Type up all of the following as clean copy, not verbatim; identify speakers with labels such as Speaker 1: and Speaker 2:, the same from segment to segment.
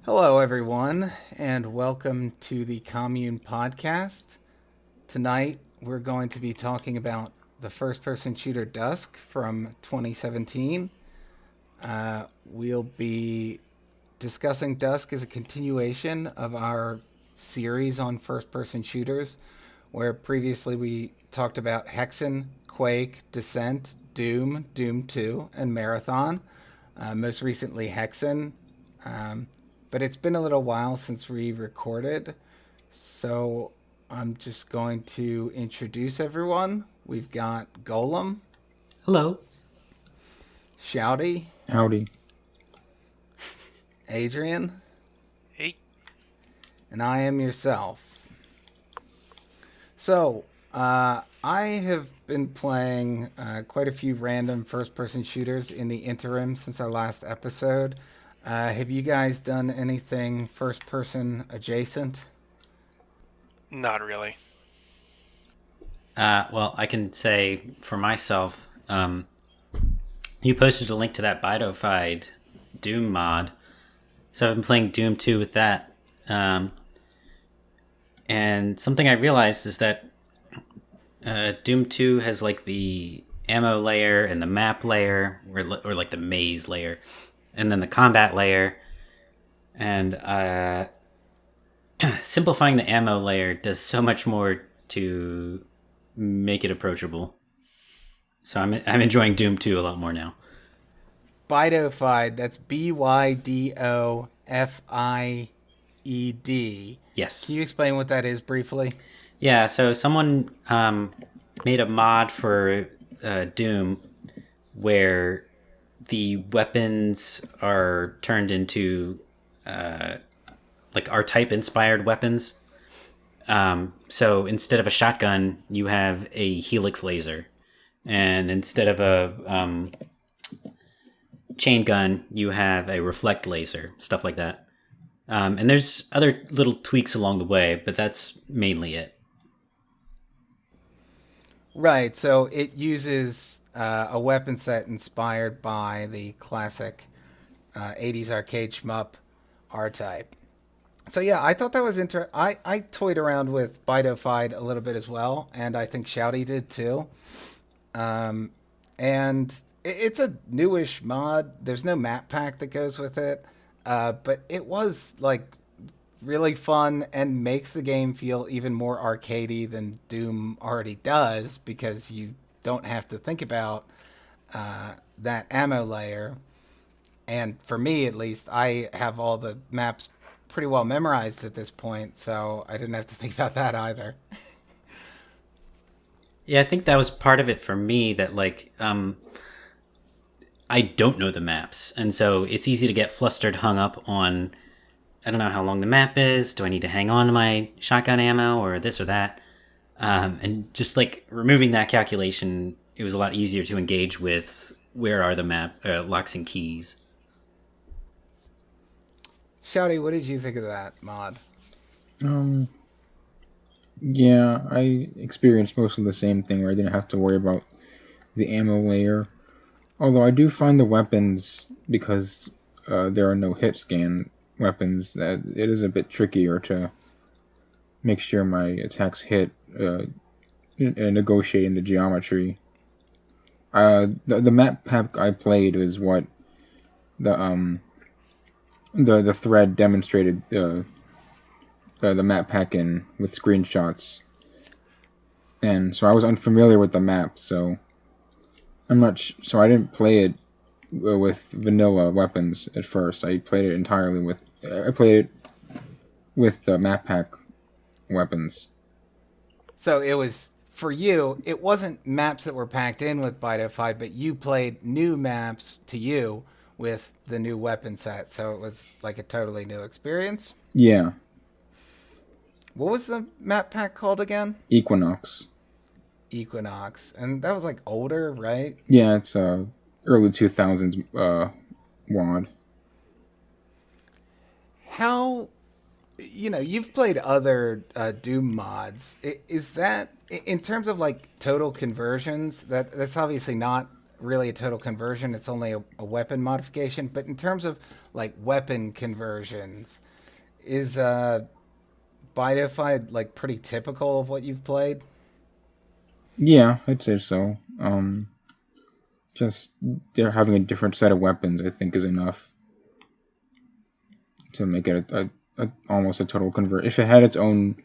Speaker 1: Hello, everyone, and welcome to the Commune podcast. Tonight, we're going to be talking about the first person shooter Dusk from 2017. We'll be discussing Dusk as a continuation of our series on first person shooters, where previously we talked about Hexen, Quake, Descent, Doom, Doom 2, and Marathon. Most recently, Hexen. But it's been a little while since we recorded, so I'm just going to introduce everyone. We've got Golem,
Speaker 2: Hello.
Speaker 1: Shouty,
Speaker 3: Howdy.
Speaker 1: Adrian,
Speaker 4: Hey,
Speaker 1: and I am yourself. So, I have been playing quite a few random first person shooters in the interim since our last episode. Have you guys done anything first person adjacent?
Speaker 4: not really.
Speaker 2: Well, I can say for myself, you posted a link to that Bidofied Doom mod. So I've been playing Doom 2 with that. And something I realized is that Doom 2 has like the ammo layer and the map layer, or like the maze layer, and then the combat layer. And simplifying the ammo layer does so much more to make it approachable. So I'm enjoying Doom 2 a lot more now.
Speaker 1: Bidofied, that's Bydoffied.
Speaker 2: Yes.
Speaker 1: Can you explain what that is briefly?
Speaker 2: Yeah, so someone made a mod for Doom where the weapons are turned into like R-type inspired weapons. So instead of a shotgun, you have a helix laser. And instead of a chain gun, you have a reflect laser, stuff like that. And there's other little tweaks along the way, but that's mainly it.
Speaker 1: Right, so it uses a weapon set inspired by the classic 80s arcade shmup R-Type. So yeah, I thought that was interesting. I toyed around with Bidofied a little bit as well, and I think Shouty did too. And it's a newish mod. There's no map pack that goes with it, but it was like really fun and makes the game feel even more arcadey than Doom already does because you don't have to think about that ammo layer. And for me, at least, I have all the maps pretty well memorized at this point, so I didn't have to think about that either.
Speaker 2: Yeah, I think that was part of it for me that like I don't know the maps. And so it's easy to get flustered, hung up on I don't know how long the map is. Do I need to hang on to my shotgun ammo or this or that? And just like removing that calculation, it was a lot easier to engage with where are the map locks and keys.
Speaker 1: Shouty, what did you think of that mod?
Speaker 3: Um, yeah, I experienced most of the same thing where I didn't have to worry about the ammo layer. Although I do find the weapons, because there are no hit scan weapons, that it is a bit trickier to make sure my attacks hit, negotiating the geometry. The map pack I played was what the the thread demonstrated the map pack in with screenshots, and so I was unfamiliar with the map, so so I didn't play it with vanilla weapons at first. I played it entirely with the map pack weapons.
Speaker 1: So it was, for you, it wasn't maps that were packed in with Bidofied, but you played new maps to you with the new weapon set, so it was like a totally new experience.
Speaker 3: Yeah,
Speaker 1: What was the map pack called again?
Speaker 3: Equinox.
Speaker 1: Equinox. And that was like older, right?
Speaker 3: Yeah, it's early 2000s WAD.
Speaker 1: How, you've played other Doom mods. Is that, in terms of like total conversions, that's obviously not really a total conversion. It's only a weapon modification. But in terms of like weapon conversions, is Biodify like pretty typical of what you've played?
Speaker 3: Yeah, I'd say so. Just they're having a different set of weapons, I think, is enough to make it almost a total convert. If it had its own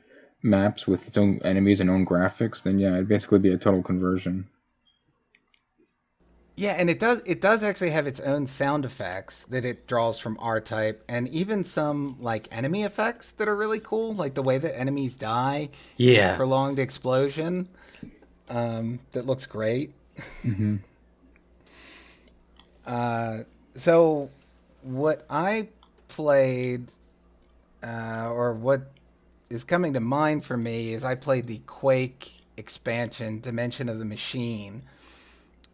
Speaker 3: maps with its own enemies and own graphics, then yeah, it'd basically be a total conversion.
Speaker 1: Yeah, and it does actually have its own sound effects that it draws from R type, and even some like enemy effects that are really cool, like the way that enemies die is
Speaker 2: Yeah.
Speaker 1: prolonged explosion. That looks great.
Speaker 3: Hmm.
Speaker 1: So, what I played, or what is coming to mind for me, is I played the Quake expansion, Dimension of the Machine,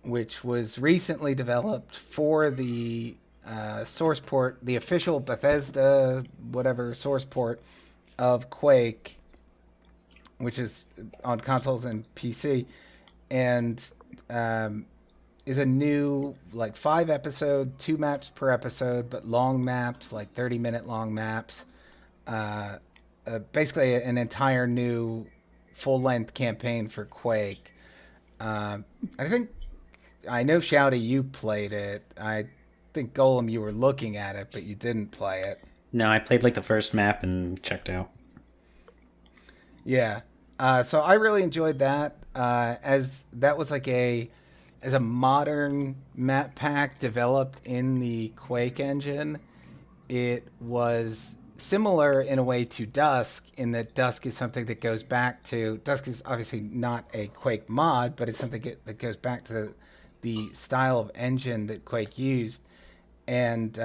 Speaker 1: which was recently developed for the source port, the official Bethesda whatever source port of Quake, which is on consoles and PC, and is a new like 5 episode, 2 maps per episode, but long maps, like 30-minute long maps. Basically, an entire new full length campaign for Quake. I think I know Shouty, you played it. I think Golem, you were looking at it, but you didn't play it.
Speaker 2: No, I played like the first map and checked out.
Speaker 1: Yeah. So I really enjoyed that. As that was like a modern map pack developed in the Quake engine. It was similar in a way to Dusk, in that Dusk is something that goes back to Dusk is obviously not a Quake mod, but it's something that goes back to the style of engine that Quake used, and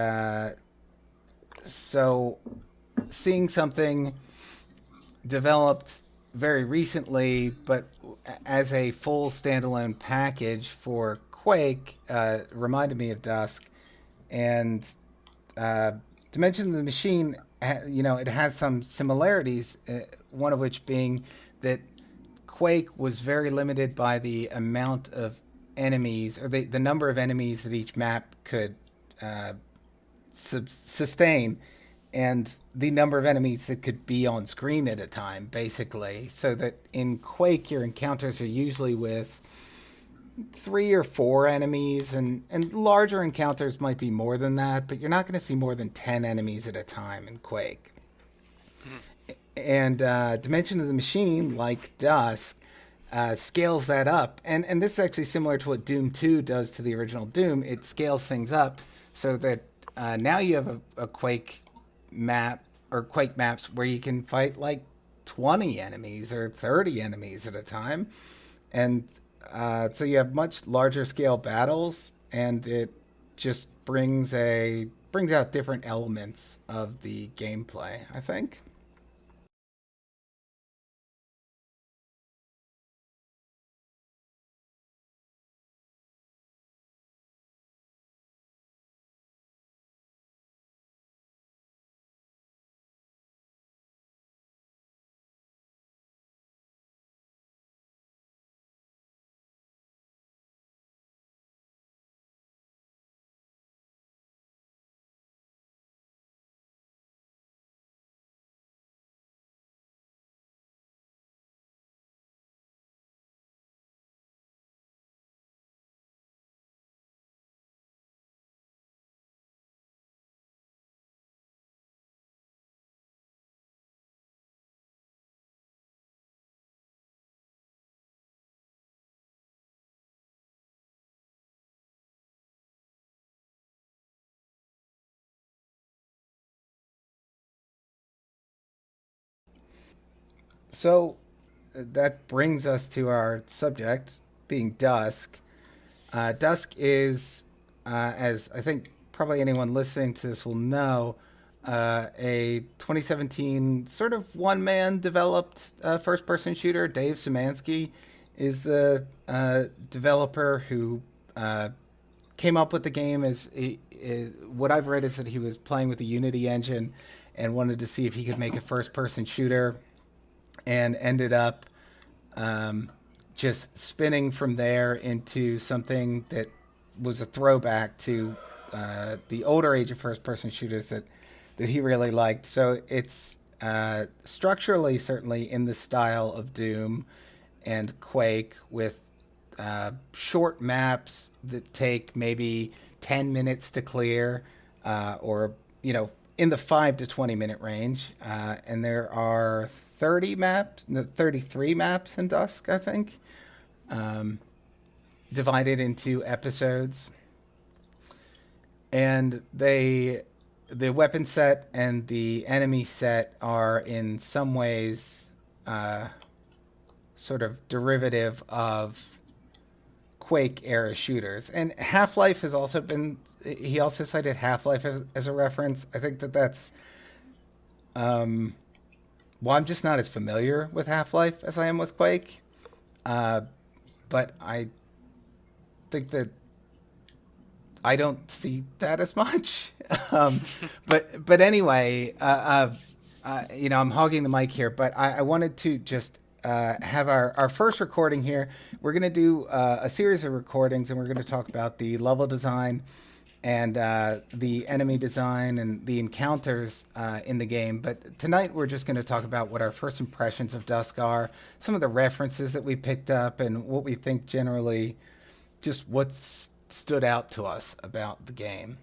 Speaker 1: so seeing something developed very recently, but as a full standalone package for Quake, reminded me of Dusk. And Dimension of the Machine, it has some similarities, one of which being that Quake was very limited by the amount of enemies, or the number of enemies that each map could sustain, and the number of enemies that could be on screen at a time, basically. So that in Quake, your encounters are usually with 3 or 4 enemies, and larger encounters might be more than that, but you're not going to see more than 10 enemies at a time in Quake. And Dimension of the Machine, like Dusk, scales that up. And this is actually similar to what Doom 2 does to the original Doom. It scales things up so that now you have a Quake map, or Quake maps, where you can fight like 20 enemies or 30 enemies at a time. And so you have much larger scale battles, and it just brings out different elements of the gameplay, I think. So that brings us to our subject, being Dusk. Dusk is, as I think probably anyone listening to this will know, a 2017 sort of one man developed first person shooter. Dave Szymanski is the developer who came up with the game. What I've read is that he was playing with the Unity engine and wanted to see if he could make a first person shooter, and ended up just spinning from there into something that was a throwback to the older Age of first-person shooters that he really liked. So it's structurally certainly in the style of Doom and Quake, with short maps that take maybe 10 minutes to clear, or in the 5 to 20 minute range. And there are 33 maps in Dusk, I think, divided into episodes. And the weapon set and the enemy set are in some ways sort of derivative of Quake era shooters. And Half-Life has also been, he also cited Half-Life as a reference. I think that's, well, I'm just not as familiar with Half-Life as I am with Quake. But I think that I don't see that as much. But anyway, I'm hogging the mic here, but I wanted to just have our first recording here. We're going to do a series of recordings, and we're going to talk about the level design and the enemy design and the encounters in the game. But tonight we're just going to talk about what our first impressions of Dusk are, some of the references that we picked up, and what we think generally, just what's stood out to us about the game.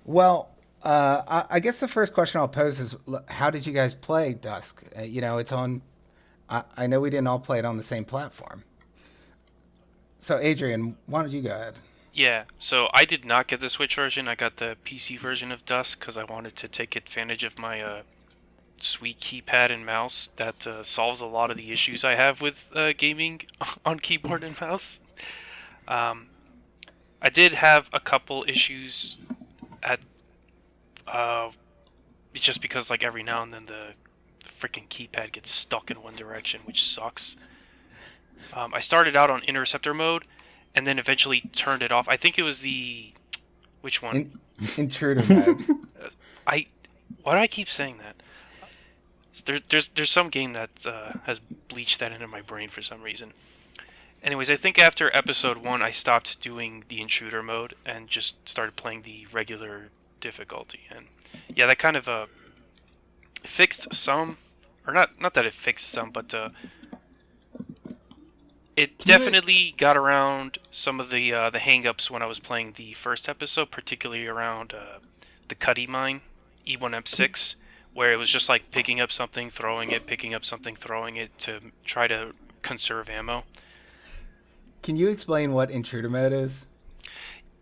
Speaker 1: Well, I guess the first question I'll pose is, how did you guys play Dusk? It's on, I know we didn't all play it on the same platform. So Adrian, why don't you go ahead?
Speaker 4: Yeah, so I did not get the Switch version. I got the PC version of Dusk because I wanted to take advantage of my sweet keypad and mouse that solves a lot of the issues I have with gaming on keyboard and mouse. I did have a couple issues at just because like every now and then the freaking keypad gets stuck in one direction, which sucks. I started out on interceptor mode and then eventually turned it off. I think it was which one?
Speaker 1: Intruder mode.
Speaker 4: Why do I keep saying that? There's some game that has bleached that into my brain for some reason. Anyways, I think after episode 1, I stopped doing the intruder mode and just started playing the regular difficulty. And yeah, that kind of fixed some, or not that it fixed some, but it definitely got around some of the hang-ups when I was playing the first episode, particularly around the Cuddy mine, E1M6, where it was just like picking up something, throwing it, picking up something, throwing it to try to conserve ammo.
Speaker 1: Can you explain what intruder mode is?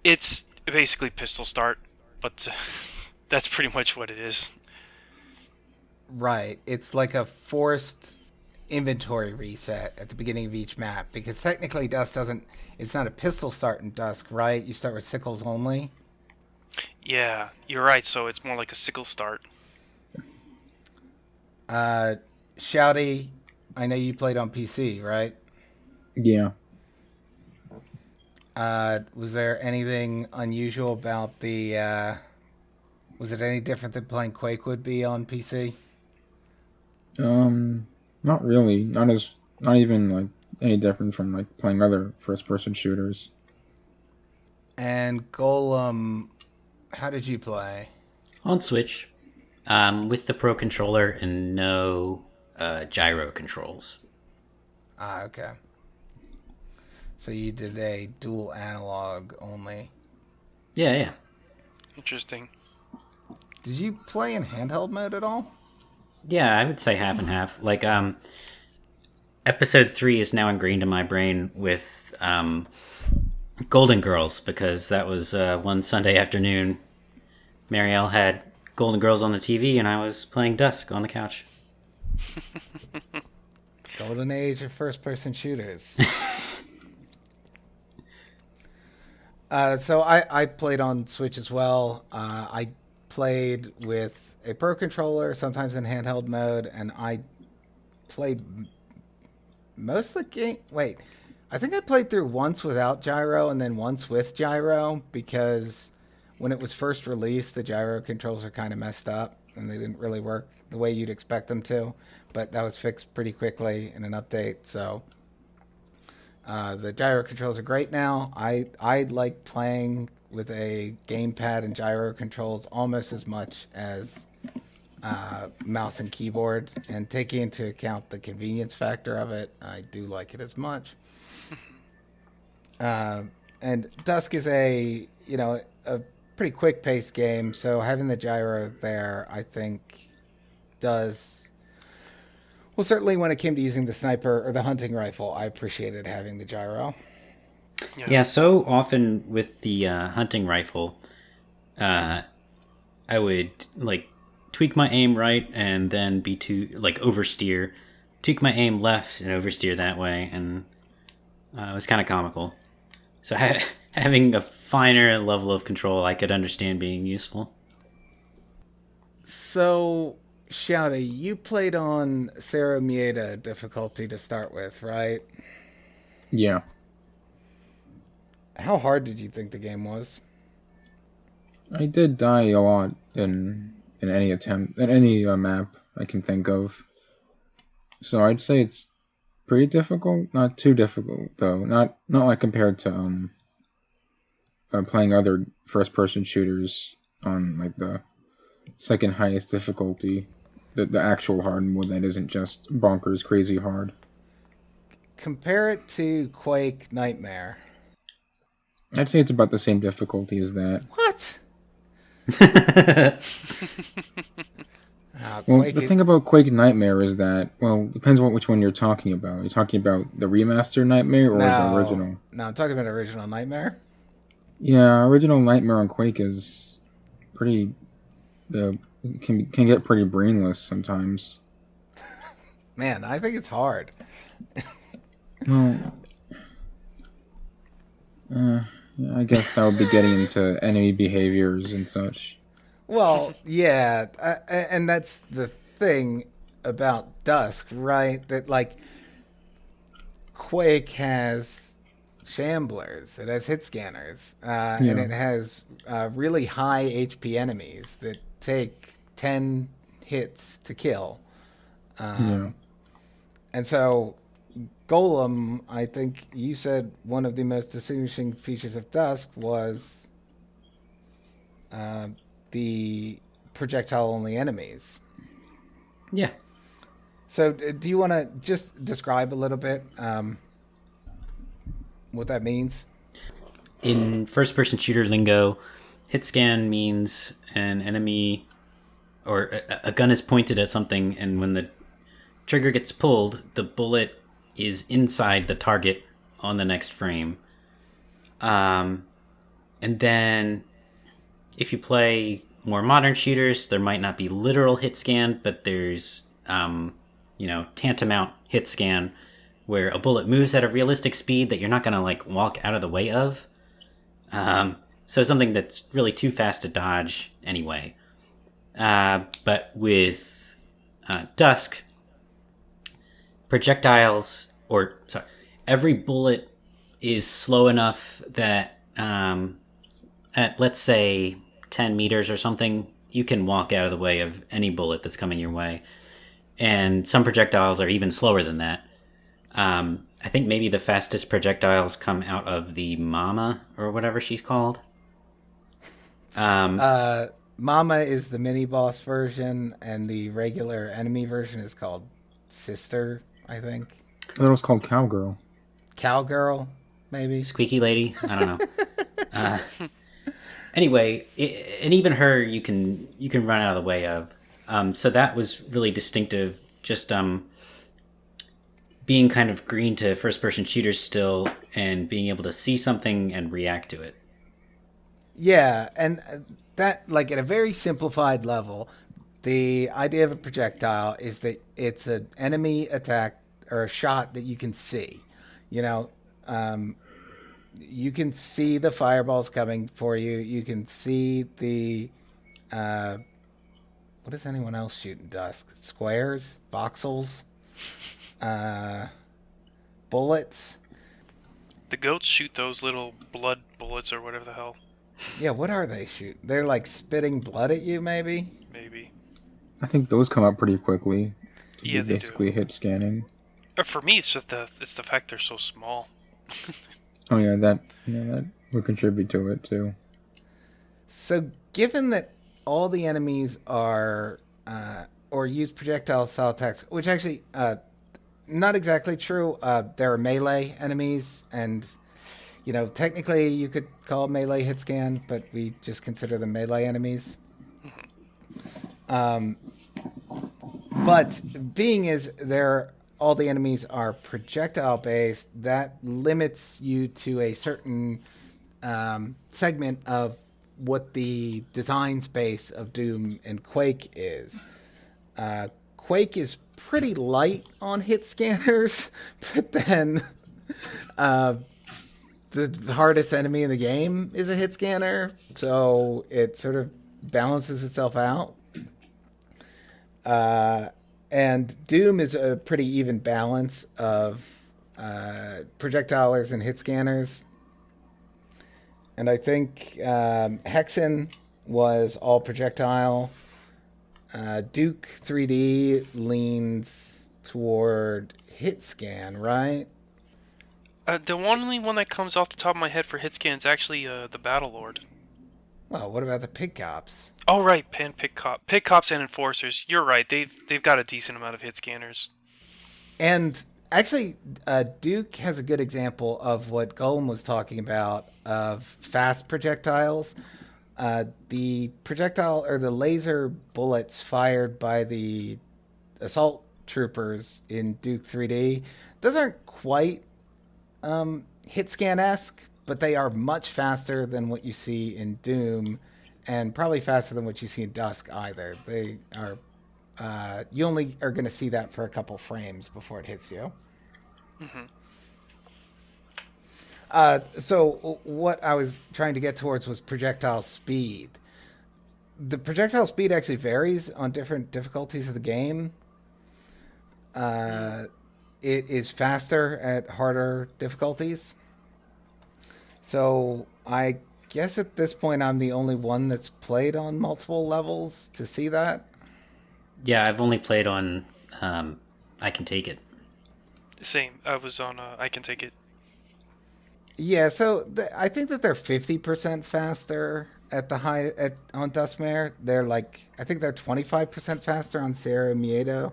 Speaker 4: It's basically pistol start, but that's pretty much what it is.
Speaker 1: Right. It's like a forced inventory reset at the beginning of each map, because technically Dusk it's not a pistol start in Dusk, right? You start with sickles only.
Speaker 4: Yeah, you're right, so it's more like a sickle start.
Speaker 1: Shouty, I know you played on PC, right?
Speaker 3: Yeah.
Speaker 1: Was there anything unusual about was it any different than playing Quake would be on PC?
Speaker 3: Not really. Not even like any different from like playing other first-person shooters.
Speaker 1: And Golem, how did you play?
Speaker 2: On Switch, with the Pro Controller and no gyro controls.
Speaker 1: Okay. So you did a dual analog only.
Speaker 2: Yeah.
Speaker 4: Interesting.
Speaker 1: Did you play in handheld mode at all?
Speaker 2: Yeah, I would say half and half. Like, episode 3 is now ingrained in my brain with Golden Girls, because that was one Sunday afternoon. Marielle had Golden Girls on the TV, and I was playing Dusk on the couch.
Speaker 1: Golden age of first-person shooters. So I played on Switch as well. I played with a Pro Controller, sometimes in handheld mode, and I played most of the game. Wait, I think I played through once without gyro and then once with gyro, because when it was first released, the gyro controls are kind of messed up and they didn't really work the way you'd expect them to. But that was fixed pretty quickly in an update. So The gyro controls are great now. I like playing with a gamepad and gyro controls almost as much as mouse and keyboard. And taking into account the convenience factor of it, I do like it as much. And Dusk is a pretty quick paced game, so having the gyro there, I think, does well. Certainly, when it came to using the sniper or the hunting rifle, I appreciated having the gyro.
Speaker 2: Yeah, so often with the hunting rifle, I would like tweak my aim right and then be too like oversteer, tweak my aim left and oversteer that way, and it was kind of comical. So having a finer level of control, I could understand being useful.
Speaker 1: So, Shouty, you played on Sarah Mieta difficulty to start with, right?
Speaker 3: Yeah.
Speaker 1: How hard did you think the game was?
Speaker 3: I did die a lot in any attempt, in any map I can think of. So I'd say it's pretty difficult. Not too difficult, though. Not like compared to playing other first-person shooters on like the second highest difficulty, the actual hard mode that isn't just bonkers crazy hard.
Speaker 1: Compare it to Quake Nightmare.
Speaker 3: I'd say it's about the same difficulty as that.
Speaker 1: What?
Speaker 3: Well,
Speaker 1: Quake
Speaker 3: the thing about Quake Nightmare is that, well, depends on which one you're talking about. You're talking about the remaster Nightmare or the original?
Speaker 1: No, I'm talking about original Nightmare.
Speaker 3: Yeah, original Nightmare on Quake is pretty can get pretty brainless sometimes.
Speaker 1: Man, I think it's hard.
Speaker 3: Well, yeah, I guess that would be getting into enemy behaviors and such.
Speaker 1: Well, yeah, and that's the thing about Dusk, right? That like Quake has shamblers, it has hit scanners, and it has really high HP enemies that take 10 hits to kill. And so Golem, I think you said one of the most distinguishing features of Dusk was the projectile-only enemies.
Speaker 2: Yeah.
Speaker 1: So do you want to just describe a little bit what that means?
Speaker 2: In first-person shooter lingo, hit scan means an enemy or a gun is pointed at something, and when the trigger gets pulled, the bullet is inside the target on the next frame. And then if you play more modern shooters, there might not be literal hit scan, but there's, tantamount hit scan where a bullet moves at a realistic speed that you're not going to like walk out of the way of. So something that's really too fast to dodge anyway. But with Dusk, every bullet is slow enough that at, let's say, 10 meters or something, you can walk out of the way of any bullet that's coming your way. And some projectiles are even slower than that. I think maybe the fastest projectiles come out of the Mama, or whatever she's called.
Speaker 1: Mama is the mini-boss version, and the regular enemy version is called Sister, I think.
Speaker 3: That was called Cowgirl.
Speaker 1: Cowgirl, maybe?
Speaker 2: Squeaky Lady? I don't know. Anyway, and even her you can run out of the way of. So that was really distinctive, just being kind of green to first-person shooters still, and being able to see something and react to it.
Speaker 1: Yeah, and that, like, at a very simplified level, the idea of a projectile is that it's an enemy attack or a shot that you can see. You can see the fireballs coming for you. You can see the... what does anyone else shoot in Dusk? Squares? Voxels? Bullets?
Speaker 4: The goats shoot those little blood bullets or whatever the hell.
Speaker 1: Yeah, what are they shoot? They're like spitting blood at you, maybe?
Speaker 4: Maybe.
Speaker 3: I think those come up pretty quickly.
Speaker 4: Yeah, they
Speaker 3: basically
Speaker 4: do.
Speaker 3: hit scanning.
Speaker 4: For me, it's just the fact they're so small.
Speaker 3: Oh yeah, that would contribute to it too.
Speaker 1: So, given that all the enemies are or use projectile style attacks, which actually not exactly true. There are melee enemies, and technically you could call melee hit scan, but we just consider them melee enemies. But being is there, all the enemies are projectile based. That limits you to a certain segment of what the design space of Doom and Quake is. Quake is pretty light on hit scanners, but then the hardest enemy in the game is a hit scanner, so it sort of balances itself out. And Doom is a pretty even balance of projectilers and hit scanners. And I think Hexen was all projectile. Duke 3D leans toward hit scan, right?
Speaker 4: The only one that comes off the top of my head for hit scan is actually the Battle Lord.
Speaker 1: Well, what about the pig cops?
Speaker 4: Oh right, pig cops and enforcers. You're right. They've got a decent amount of hit scanners.
Speaker 1: And actually, Duke has a good example of what Golem was talking about of fast projectiles. The projectile or the laser bullets fired by the assault troopers in Duke 3D, those aren't quite hit scan esque, but they are much faster than what you see in Doom, and probably faster than what you see in Dusk either. They are. You only are going to see that for a couple frames before it hits you. So what I was trying to get towards was projectile speed. The projectile speed actually varies on different difficulties of the game. It is faster at harder difficulties. So I guess at this point I'm the only one that's played on multiple levels to see that.
Speaker 2: Yeah, I've only played on I Can Take It.
Speaker 4: Same. I was on. I can take it.
Speaker 1: Yeah, so I think that they're 50% faster at the on Dustmare. They're like, I think they're 25% faster on Sierra Miedo.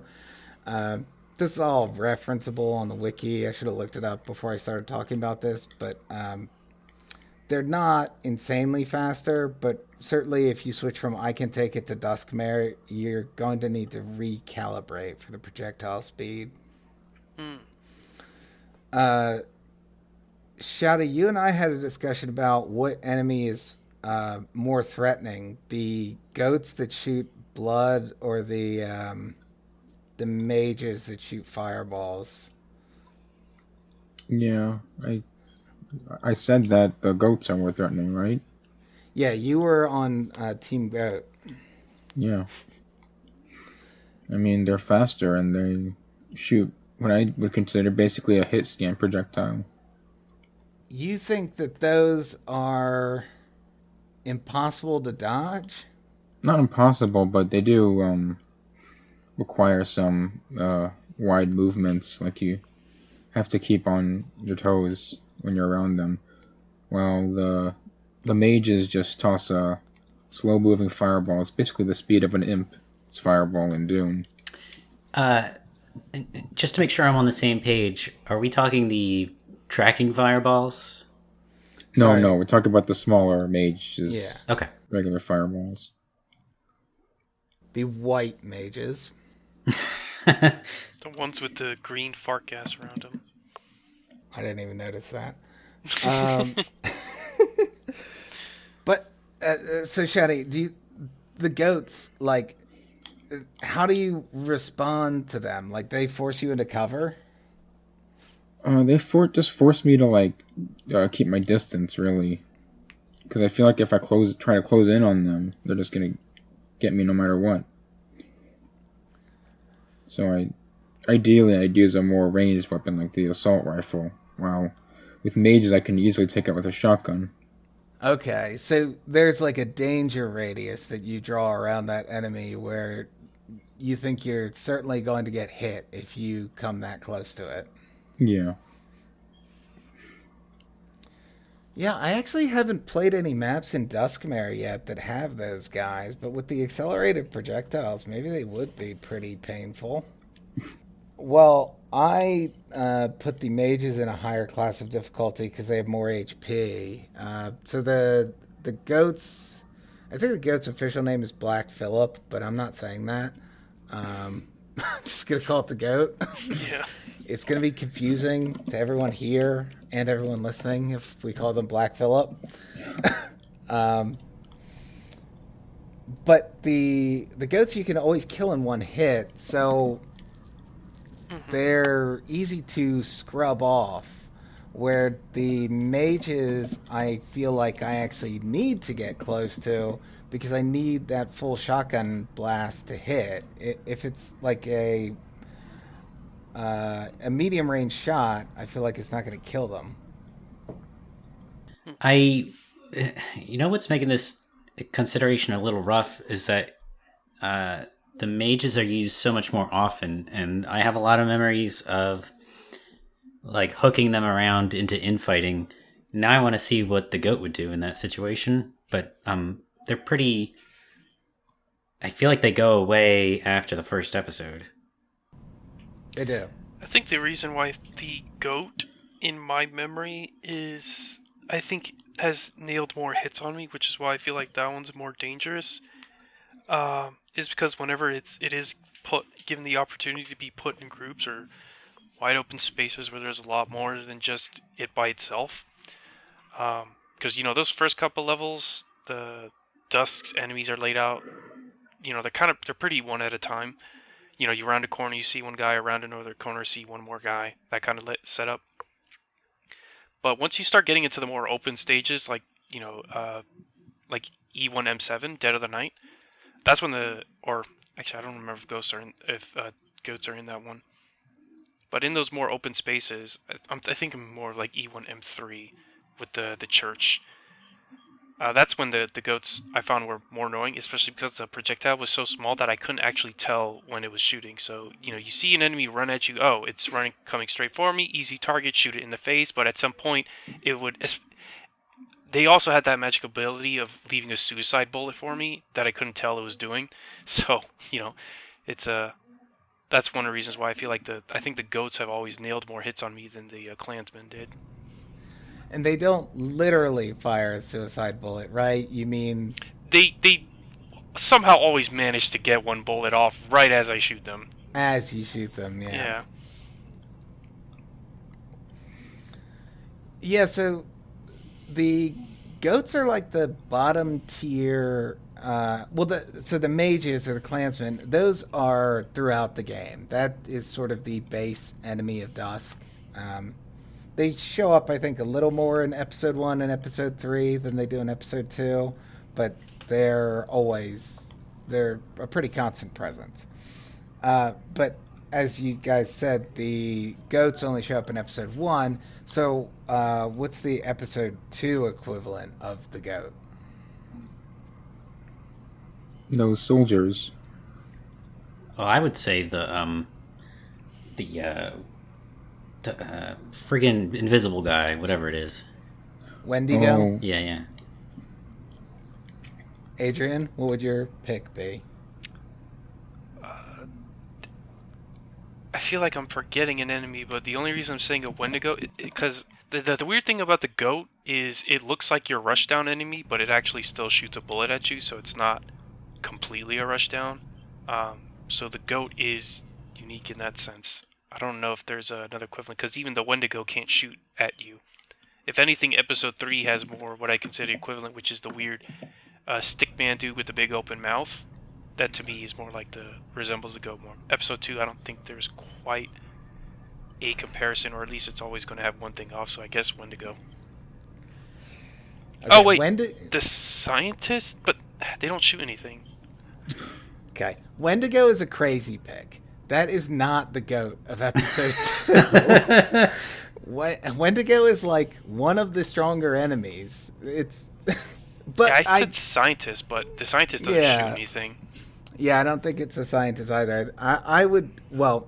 Speaker 1: This is all referenceable on the wiki. I should have looked it up before I started talking about this, but they're not insanely faster, but certainly if you switch from I Can Take It to Duskmare, you're going to need to recalibrate for the projectile speed. Shouty, you and I had a discussion about what enemy is more threatening: the goats that shoot blood, or the mages that shoot fireballs.
Speaker 3: Yeah, I said that the goats are more threatening, right?
Speaker 1: Yeah, you were on Team Goat.
Speaker 3: Yeah. I mean, they're faster and they shoot what I would consider basically a hit scan projectile.
Speaker 1: You think that those are impossible to dodge?
Speaker 3: Not impossible, but they do require some wide movements. Like you have to keep on your toes when you're around them. While the mages just toss a slow moving fireball. It's basically the speed of an imp's fireball in Doom.
Speaker 2: Just to make sure I'm on the same page, are we talking the tracking fireballs?
Speaker 3: No, no, we're talking about the smaller mages.
Speaker 1: Yeah.
Speaker 2: Okay.
Speaker 3: Regular fireballs.
Speaker 1: The white mages.
Speaker 4: The ones with the green fart gas around them.
Speaker 1: I didn't even notice that. But so Shadi, the goats, like, how do you respond to them? Like, they force you into cover?
Speaker 3: They just force me to like keep my distance, really, because I feel like if I try to close in on them, they're just gonna get me no matter what. So ideally I'd use a more ranged weapon like the assault rifle. While with mages I can easily take out with a shotgun.
Speaker 1: Okay, so there's like a danger radius that you draw around that enemy where you think you're certainly going to get hit if you come that close to it.
Speaker 3: Yeah.
Speaker 1: Yeah, I actually haven't played any maps in Duskmare yet that have those guys, but with the accelerated projectiles, maybe they would be pretty painful. Well, I put the mages in a higher class of difficulty because they have more HP. So the goats, I think the goat's official name is Black Phillip, but I'm not saying that. I'm just gonna call it the goat.
Speaker 4: Yeah.
Speaker 1: It's gonna be confusing to everyone here and everyone listening if we call them Black Phillip. But the goats you can always kill in one hit, so they're easy to scrub off. Where the mages, I feel like I actually need to get close to because I need that full shotgun blast to hit. If it's like a medium range shot, I feel like it's not going to kill them.
Speaker 2: I, what's making this consideration a little rough is that the mages are used so much more often, and I have a lot of memories of like hooking them around into infighting. Now I want to see what the goat would do in that situation, but they're pretty. I feel like they go away after the first episode.
Speaker 1: They do.
Speaker 4: I think the reason why the goat, in my memory, I think has nailed more hits on me, which is why I feel like that one's more dangerous. Is because whenever it is given the opportunity to be put in groups or wide open spaces where there's a lot more than just it by itself. Because those first couple levels, the Dusk's enemies are laid out. They're pretty one at a time. You round a corner, you see one guy. Around another corner, see one more guy. That kind of setup. But once you start getting into the more open stages, like like E1M7, Dead of the Night, that's when actually I don't remember if goats are in that one. But in those more open spaces, I think I'm more like E1M3 with the church. That's when the goats I found were more annoying, especially because the projectile was so small that I couldn't actually tell when it was shooting. So, you see an enemy run at you, oh, it's coming straight for me, easy target, shoot it in the face, but at some point, it would... They also had that magic ability of leaving a suicide bullet for me that I couldn't tell it was doing. So, it's that's one of the reasons why I feel like I think the goats have always nailed more hits on me than the clansmen did.
Speaker 1: And they don't literally fire a suicide bullet, right? You mean...
Speaker 4: They somehow always manage to get one bullet off right as I shoot them.
Speaker 1: As you shoot them, yeah.
Speaker 4: Yeah.
Speaker 1: Yeah, so the goats are like the bottom tier... so the mages or the clansmen, those are throughout the game. That is sort of the base enemy of Dusk. They show up, I think, a little more in episode 1 and episode 3 than they do in episode 2, but they're a pretty constant presence. But as you guys said, the goats only show up in episode 1, so what's the episode 2 equivalent of the goat?
Speaker 3: Those soldiers.
Speaker 2: Well, I would say the friggin' invisible guy, whatever it is.
Speaker 1: Wendigo?
Speaker 3: Oh.
Speaker 2: Yeah.
Speaker 1: Adrian, what would your pick be?
Speaker 4: I feel like I'm forgetting an enemy, but the only reason I'm saying a Wendigo because the weird thing about the goat is it looks like your rushdown enemy, but it actually still shoots a bullet at you, so it's not completely a rushdown. So the goat is unique in that sense. I don't know if there's another equivalent, because even the Wendigo can't shoot at you. If anything, episode 3 has more what I consider equivalent, which is the weird stickman dude with the big open mouth. That to me is more like resembles the goat more. Episode 2, I don't think there's quite a comparison, or at least it's always going to have one thing off, so I guess Wendigo.
Speaker 1: Okay,
Speaker 4: Oh wait, the scientist? But they don't shoot anything.
Speaker 1: Okay, Wendigo is a crazy pick. That is not the goat of episode 2. Wendigo is like one of the stronger enemies. It's, but
Speaker 4: yeah, I said scientist, but the scientist doesn't shoot anything.
Speaker 1: Yeah, I don't think it's a scientist either. I would, well,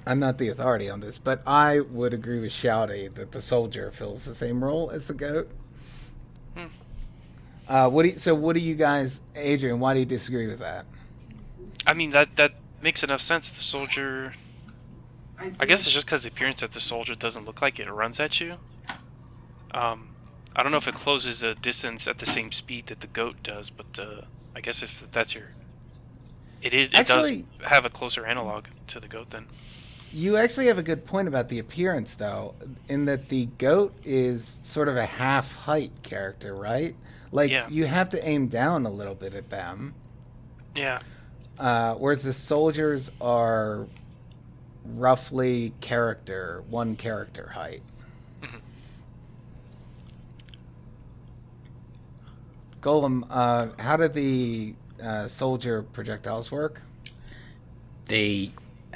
Speaker 1: I'm not the authority on this, but I would agree with Shouty that the soldier fills the same role as the goat. What do you guys, Adrian? Why do you disagree with that?
Speaker 4: I mean, that makes enough sense. The soldier. I guess it's just because the appearance that the soldier doesn't look like it runs at you. I don't know if it closes the distance at the same speed that the goat does, but I guess if that's your. It does
Speaker 1: Actually,
Speaker 4: have a closer analog to the goat then.
Speaker 1: you actually have a good point about the appearance, though, in that the goat is sort of a half height character, right? Like,
Speaker 4: Yeah.
Speaker 1: you have to aim down a little bit at them,
Speaker 4: Yeah.
Speaker 1: whereas the soldiers are roughly one character height.
Speaker 4: Mhm.
Speaker 1: Golem, how do the soldier projectiles work?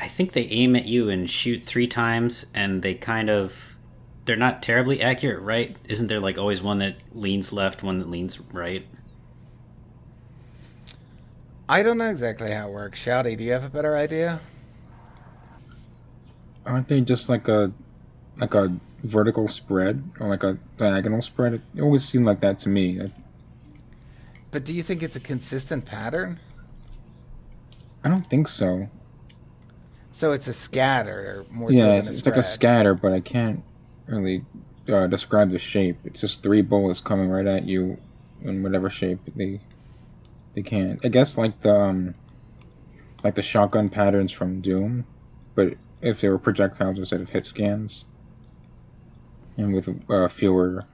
Speaker 2: I think they aim at you and shoot 3 times, and they're not terribly accurate, right? Isn't there like always one that leans left, one that leans right?
Speaker 1: I don't know exactly how it works. Shouty, do you have a better idea?
Speaker 3: Aren't they just like a vertical spread or like a diagonal spread? It always seemed like that to me.
Speaker 1: But do you think it's a consistent pattern?
Speaker 3: I don't think so.
Speaker 1: So it's a scatter, or more so
Speaker 3: Yeah,
Speaker 1: than
Speaker 3: it's,
Speaker 1: a
Speaker 3: it's
Speaker 1: spread.
Speaker 3: like a scatter, but I can't really describe the shape. It's just 3 bullets coming right at you in whatever shape they can. I guess like the shotgun patterns from Doom, but if they were projectiles instead of hit scans, and with fewer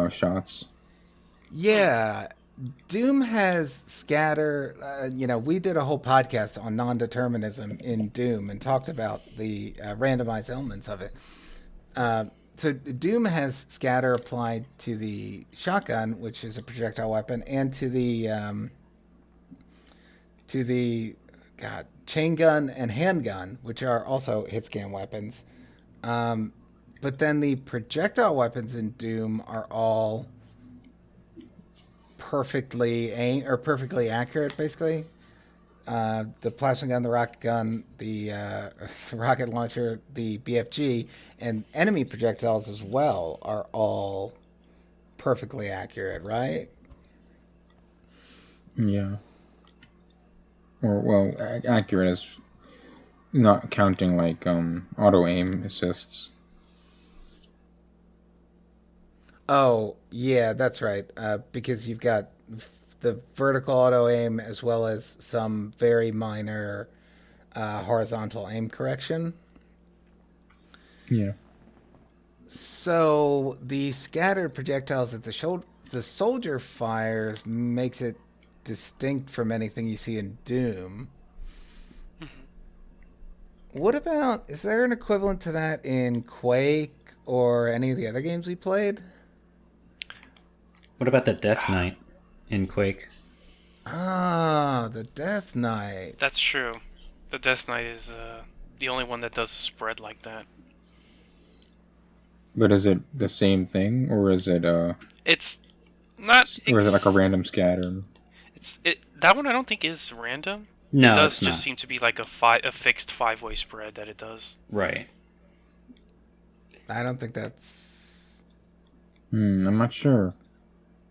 Speaker 3: shots.
Speaker 1: Yeah, Doom has scatter. We did a whole podcast on non-determinism in Doom and talked about the randomized elements of it. So Doom has scatter applied to the shotgun, which is a projectile weapon, and to the chain gun and handgun, which are also hit scan weapons. But then the projectile weapons in Doom are all perfectly accurate, basically. The plasma gun, the rocket gun, the rocket launcher, the BFG, and enemy projectiles as well are all perfectly accurate, right?
Speaker 3: Yeah. Or well, accurate is not counting like auto aim assists.
Speaker 1: Oh, yeah, that's right. Because you've got the vertical auto aim as well as some very minor horizontal aim correction.
Speaker 3: Yeah.
Speaker 1: So the scattered projectiles that the soldier fires makes it distinct from anything you see in Doom. What about, is there an equivalent to that in Quake or any of the other games we played?
Speaker 2: What about the Death Knight in Quake?
Speaker 1: Ah, the Death Knight.
Speaker 4: That's true. The Death Knight is the only one that does a spread like that.
Speaker 3: But is it the same thing, or is it
Speaker 4: It's not.
Speaker 3: or is it like a random scatter?
Speaker 4: That one I don't think is random.
Speaker 2: No,
Speaker 4: It does
Speaker 2: it's
Speaker 4: just
Speaker 2: not.
Speaker 4: seem to be like a fixed 5-way spread that it does.
Speaker 2: Right.
Speaker 1: I don't think that's...
Speaker 3: I'm not sure.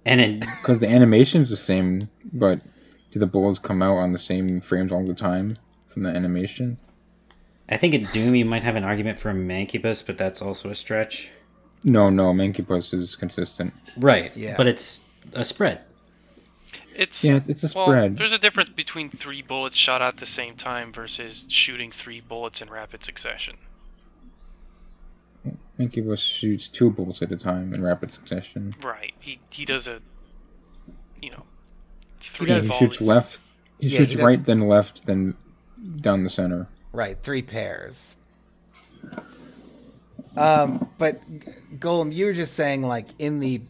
Speaker 2: And in
Speaker 3: Because the animation's the same, but do the bullets come out on the same frames all the time from the animation?
Speaker 2: I think in Doom you might have an argument for a Mancubus, but that's also a stretch.
Speaker 3: No, Mancubus is consistent.
Speaker 2: Right.
Speaker 1: Yeah.
Speaker 2: But it's a spread.
Speaker 4: It's
Speaker 3: It's a spread.
Speaker 4: There's a difference between 3 bullets shot at the same time versus shooting 3 bullets in rapid succession.
Speaker 3: Mancubus shoots 2 bullets at a time in rapid succession.
Speaker 4: Right. He does a
Speaker 1: He
Speaker 4: 3
Speaker 1: does-
Speaker 3: He
Speaker 4: volleys.
Speaker 3: shoots left. He
Speaker 1: Yeah,
Speaker 3: shoots
Speaker 1: he does-
Speaker 3: right, then left, then down the center.
Speaker 1: Right, 3 pairs. But Golem, you were just saying, like, in the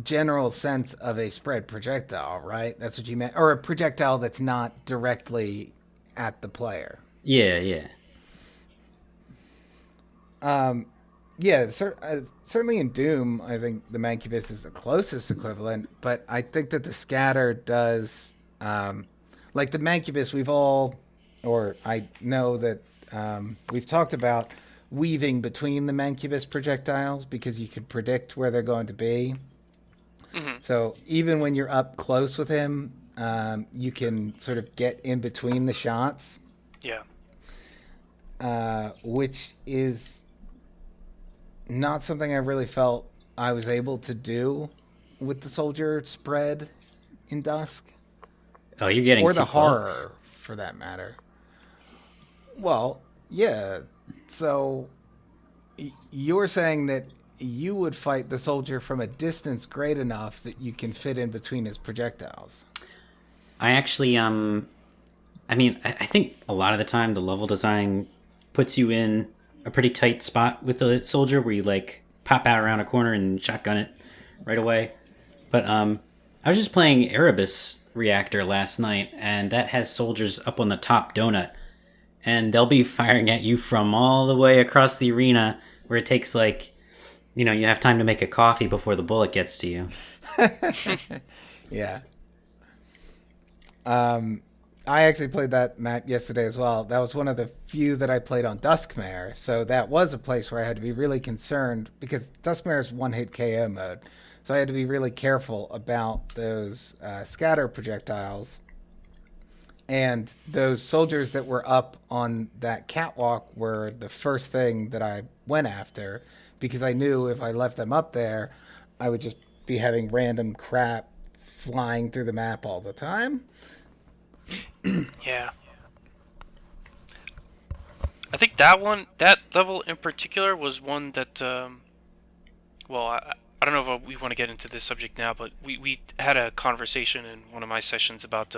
Speaker 1: general sense of a spread projectile, right? That's what you meant, or a projectile that's not directly at the player.
Speaker 2: Yeah, yeah.
Speaker 1: Yeah, certainly in Doom, I think the Mancubus is the closest equivalent, but I think that the scatter does, like the Mancubus, I know that we've talked about weaving between the Mancubus projectiles because you can predict where they're going to be. So even when you're up close with him, you can sort of get in between the shots,
Speaker 4: Yeah.
Speaker 1: which is not something I really felt I was able to do with the soldier spread in Dusk,
Speaker 2: Oh, you're getting
Speaker 1: or
Speaker 2: too
Speaker 1: the
Speaker 2: close.
Speaker 1: horror for that matter. Well, yeah. So you're saying that you would fight the soldier from a distance great enough that you can fit in between his projectiles.
Speaker 2: I actually, I mean, I think a lot of the time the level design puts you in a pretty tight spot with a soldier where you like pop out around a corner and shotgun it right away. But I was just playing Erebus Reactor last night, and that has soldiers up on the top donut, and they'll be firing at you from all the way across the arena, where it takes like, you know, you have time to make a coffee before the bullet gets to you.
Speaker 1: Yeah. I actually played that map yesterday as well. That was one of the few that I played on Duskmare, so that was a place where I had to be really concerned because Duskmare is one-hit KO mode. So I had to be really careful about those scatter projectiles. And those soldiers that were up on that catwalk were the first thing that I went after because I knew if I left them up there, I would just be having random crap flying through the map all the time.
Speaker 4: Yeah. I think that level in particular was one that, well, I don't know if we want to get into this subject now, but we had a conversation in one of my sessions about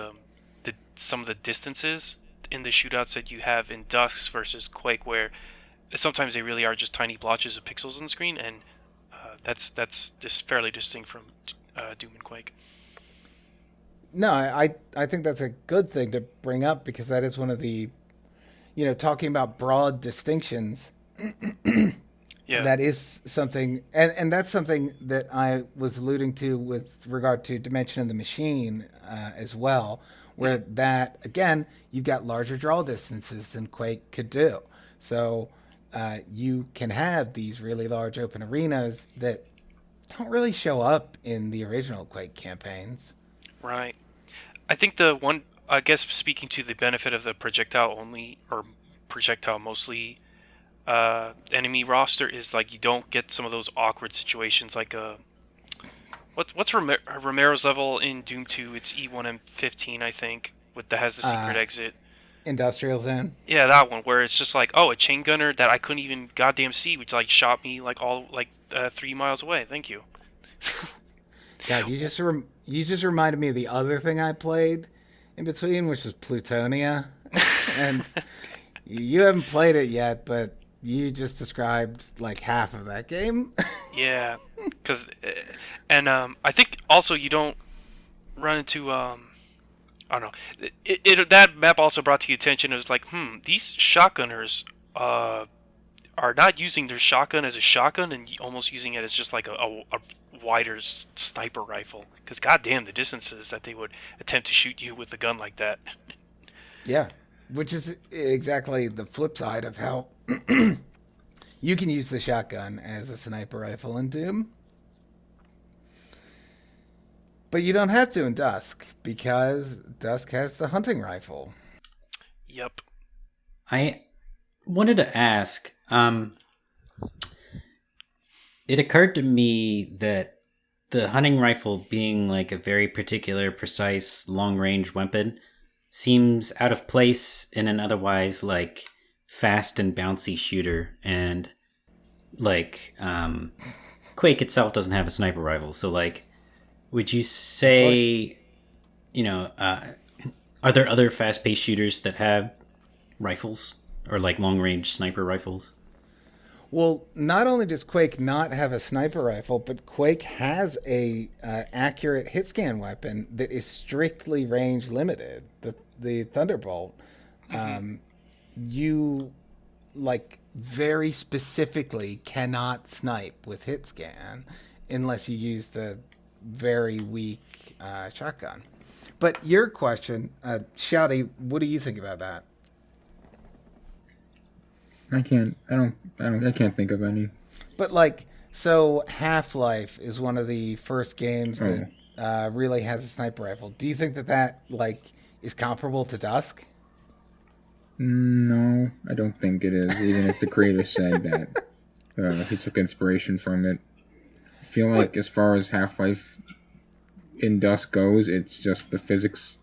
Speaker 4: some of the distances in the shootouts that you have in Dusk versus Quake, where sometimes they really are just tiny blotches of pixels on the screen, and that's just fairly distinct from Doom and Quake.
Speaker 1: No, I think that's a good thing to bring up because that is one of the, talking about broad distinctions.
Speaker 4: Yeah.
Speaker 1: That is something, and that's something that I was alluding to with regard to Dimension of the Machine as well, where that, again, you've got larger draw distances than Quake could do. So you can have these really large open arenas that don't really show up in the original Quake campaigns.
Speaker 4: Right. I think the one, I guess, speaking to the benefit of the projectile only or projectile mostly enemy roster is like you don't get some of those awkward situations like what's Romero's level in Doom 2? It's E1M15, I think, that has the secret exit.
Speaker 1: Industrial Zone.
Speaker 4: Yeah, that one where it's just like, oh, a chain gunner that I couldn't even goddamn see, which like shot me like 3 miles away. Thank you.
Speaker 1: God, you just reminded me of the other thing I played in between, which was Plutonia, and you haven't played it yet, but you just described like half of that game.
Speaker 4: Yeah, and I think also you don't run into I don't know. That map also brought to your attention. It was like, these shotgunners are not using their shotgun as a shotgun and almost using it as just like a wider sniper rifle. Because goddamn, the distances that they would attempt to shoot you with a gun like that.
Speaker 1: Yeah, which is exactly the flip side of how you can use the shotgun as a sniper rifle in Doom. But you don't have to in Dusk, because Dusk has the hunting rifle.
Speaker 4: Yep.
Speaker 2: I wanted to ask, it occurred to me that the hunting rifle being like a very particular, precise, long-range weapon seems out of place in an otherwise like fast and bouncy shooter, and like Quake itself doesn't have a sniper rifle, so like would you say, are there other fast-paced shooters that have rifles or like long-range sniper rifles?
Speaker 1: Well, not only does Quake not have a sniper rifle, but Quake has a accurate hit scan weapon that is strictly range limited. The Thunderbolt. You like very specifically cannot snipe with hit scan unless you use the very weak shotgun. But your question, Shouty, what do you think about that?
Speaker 3: I can't think of any.
Speaker 1: But like So Half-Life is one of the first games that
Speaker 3: Oh,
Speaker 1: really has a sniper rifle. Do you think that that like is comparable to Dusk?
Speaker 3: no, I don't think it is. Even if the creator said that he took inspiration from it, I feel
Speaker 1: What?
Speaker 3: like as far as Half Life in Dusk goes, it's just the physics,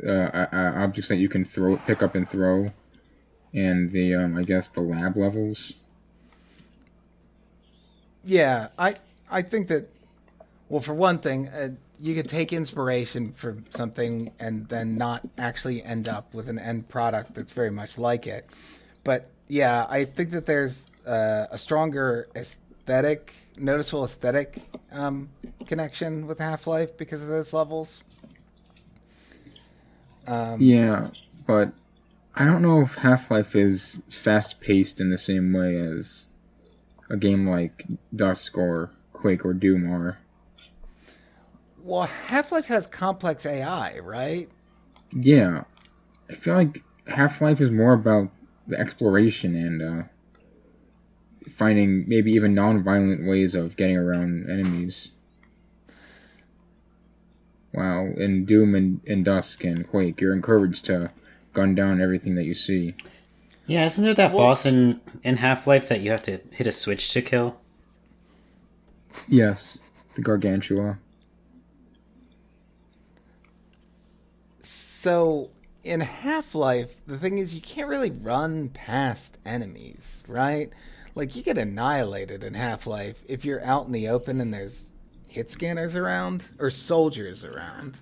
Speaker 3: objects that you can pick up and throw, and the I guess the lab levels.
Speaker 1: Yeah, I think that. Well, for one thing, you could take inspiration for something and then not actually end up with an end product that's very much like it. But yeah, I think that there's a stronger noticeable aesthetic connection with Half Life because of those levels.
Speaker 3: Yeah, but I don't know if Half Life is fast paced in the same way as a game like Dusk or Quake or Doom are.
Speaker 1: Well, Half Life has complex AI, right?
Speaker 3: Yeah, I feel like Half Life is more about the exploration and finding maybe even non-violent ways of getting around enemies. While in Doom and Dusk and Quake, you're encouraged to gun down everything that you see.
Speaker 2: Yeah, isn't there that
Speaker 1: Well,
Speaker 2: boss in Half Life that you have to hit a switch to kill?
Speaker 3: Yes, the Gargantua.
Speaker 1: so in Half Life, the thing is, you can't really run past enemies, right? Like, you get annihilated in Half Life if you're out in the open and there's hit scanners around or soldiers around.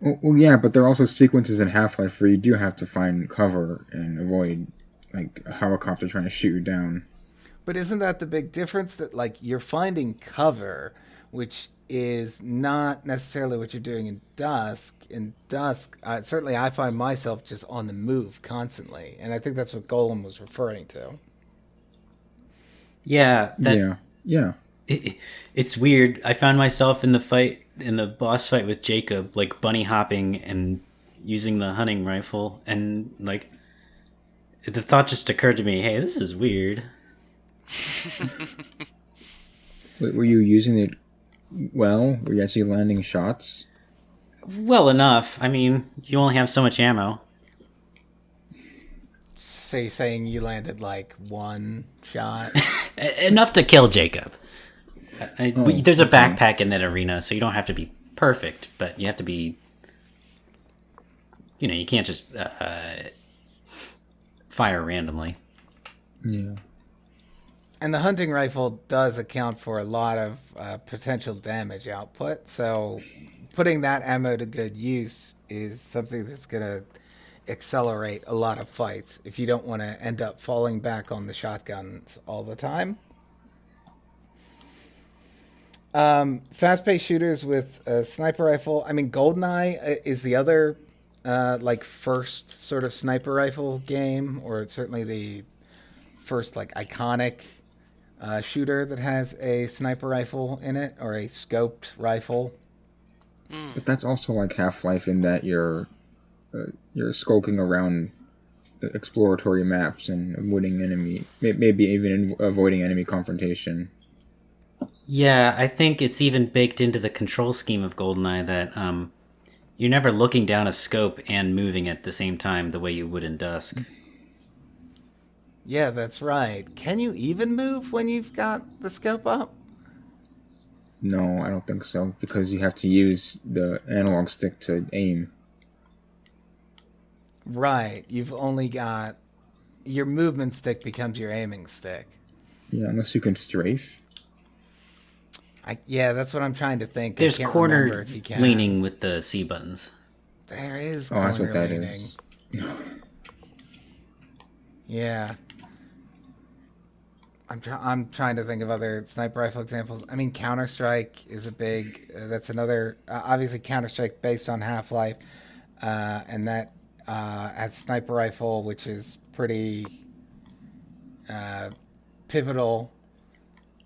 Speaker 3: Well, yeah, but there are also sequences in Half Life where you do have to find cover and avoid like a helicopter trying to shoot you down.
Speaker 1: But isn't that the big difference that, like, you're finding cover, which is not necessarily what you're doing in Dusk? In Dusk, certainly I find myself just on the move constantly. And I think that's what Golem was referring to.
Speaker 2: Yeah,
Speaker 3: Yeah, yeah.
Speaker 2: it's weird. I found myself in the boss fight with Jacob, like bunny hopping and using the hunting rifle, and like the thought just occurred to me, hey, this is weird.
Speaker 3: Were you using it well? Were you actually landing shots?
Speaker 2: Well enough. I mean, you only have so much ammo.
Speaker 1: Say, saying you landed like one shot.
Speaker 2: Enough to kill Jacob.
Speaker 3: Oh,
Speaker 2: There's a
Speaker 3: okay.
Speaker 2: backpack in that arena, so you don't have to be perfect, but you have to be. You can't just fire randomly.
Speaker 3: Yeah.
Speaker 1: And the hunting rifle does account for a lot of potential damage output. So putting that ammo to good use is something that's going to accelerate a lot of fights if you don't want to end up falling back on the shotguns all the time. Fast-paced shooters with a sniper rifle. I mean, GoldenEye is the other like first sort of sniper rifle game, or certainly the first like iconic shooter that has a sniper rifle in it or a scoped rifle.
Speaker 3: But that's also like Half Life in that you're skulking around exploratory maps and avoiding maybe even avoiding enemy confrontation.
Speaker 2: Yeah, I think it's even baked into the control scheme of GoldenEye that you're never looking down a scope and moving at the same time the way you would in Dusk.
Speaker 1: Yeah, that's right. Can you even move when you've got the scope up?
Speaker 3: No, I don't think so because you have to use the analog stick to aim.
Speaker 1: Right. You've only got your movement stick becomes your aiming stick.
Speaker 3: Yeah, unless you can strafe.
Speaker 1: Yeah, that's what I'm trying to think. I
Speaker 2: There's
Speaker 1: can't remember
Speaker 2: corner
Speaker 1: if you can.
Speaker 2: leaning with the C buttons.
Speaker 1: There is
Speaker 3: Oh, that's
Speaker 1: corner
Speaker 3: what that
Speaker 1: leaning.
Speaker 3: is.
Speaker 1: Yeah. I'm trying to think of other sniper rifle examples. I mean, Counter Strike is a big. That's another. Obviously, Counter Strike based on Half Life, and that has a sniper rifle, which is pretty pivotal.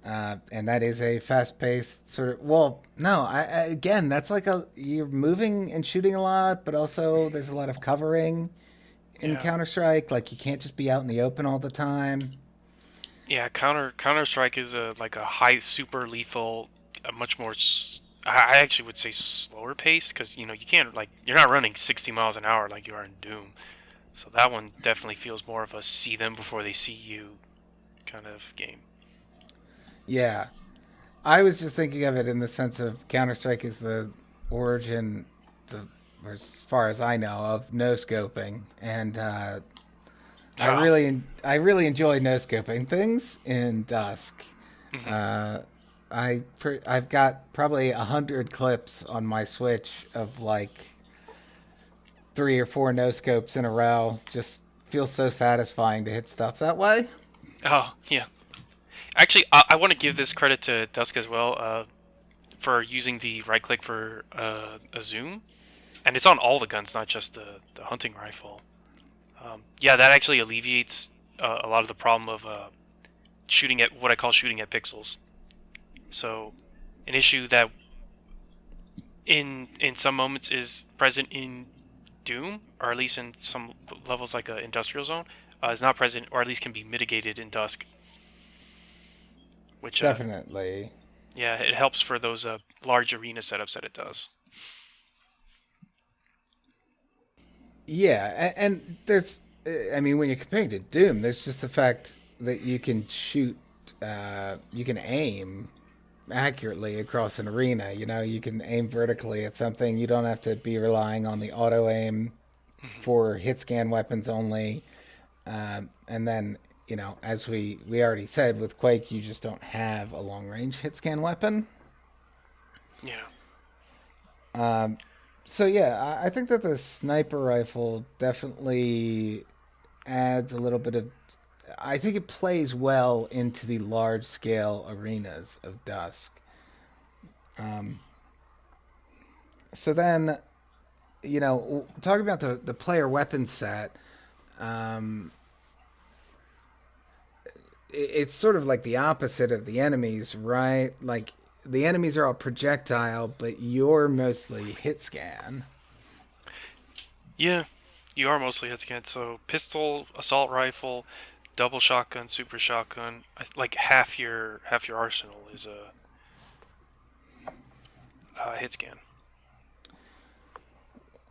Speaker 1: And that is a fast-paced sort of. Well, no, again, that's like you're moving and shooting a lot, but also there's a lot of covering in
Speaker 4: Yeah.
Speaker 1: Counter Strike. Like you can't just be out in the open all the time.
Speaker 4: Yeah, Counter Strike is a like a high super lethal, a much more. I actually would say slower pace because you can't like you're not running 60 miles an hour like you are in Doom. So that one definitely feels more of a see them before they see you kind of game.
Speaker 1: Yeah. I was just thinking of it in the sense of Counter Strike is the origin, the, or as far as I know, of no scoping, and
Speaker 4: Ah,
Speaker 1: I really enjoy no scoping things in Dusk.
Speaker 4: mhm.
Speaker 1: Uh, I've got probably 100 clips on my Switch of like 3 or 4 no scopes in a row. Just feels so satisfying to hit stuff that way.
Speaker 4: Oh yeah. Actually, I want to give this credit to Dusk as well for using the right click for a zoom, and it's on all the guns, not just the hunting rifle. Yeah, that actually alleviates a lot of the problem of shooting at what I call shooting at pixels. So, an issue that in some moments is present in Doom, or at least in some levels like a industrial zone, is not present, or at least can be mitigated in Dusk. Which,
Speaker 1: Definitely.
Speaker 4: yeah, it helps for those large arena setups that it does.
Speaker 1: Yeah, and there's, I mean, when you're comparing to Doom, there's just the fact that you can shoot, you can aim accurately across an arena. You know, you can aim vertically at something. You don't have to be relying on the auto aim
Speaker 4: Mhm.
Speaker 1: for hit scan weapons only. And then, as we already said, with Quake, you just don't have a long range hit scan weapon.
Speaker 4: Yeah.
Speaker 1: So yeah, I think that the sniper rifle definitely adds a little bit of. I think it plays well into the large scale arenas of Dusk. So then, talking about the player weapon set, it's sort of like the opposite of the enemies, right? Like the enemies are all projectile, but you're mostly hit scan.
Speaker 4: Yeah, you are mostly hit scan. So pistol, assault rifle, double shotgun, super shotgun. Like half your arsenal is a hit scan.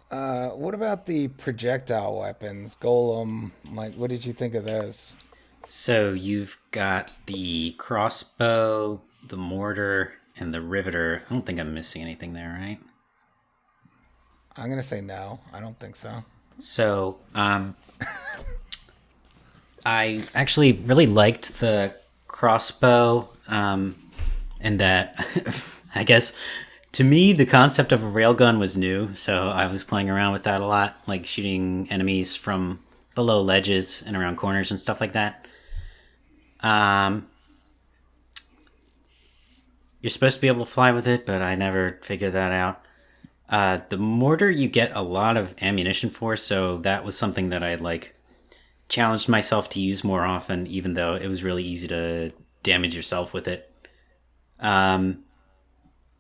Speaker 1: What about the projectile weapons, Golem? Like, what did you think of those?
Speaker 2: So you've got the crossbow, the mortar, and the riveter. I don't think I'm missing anything there, right?
Speaker 1: I'm gonna say no. I don't think so.
Speaker 2: So I actually really liked the crossbow, and that I guess to me the concept of a railgun was new. So I was playing around with that a lot, like shooting enemies from below ledges and around corners and stuff like that. Um, you're supposed to be able to fly with it, but I never figured that out. The mortar you get a lot of ammunition for, so that was something that I like challenged myself to use more often, even though it was really easy to damage yourself with it. Um,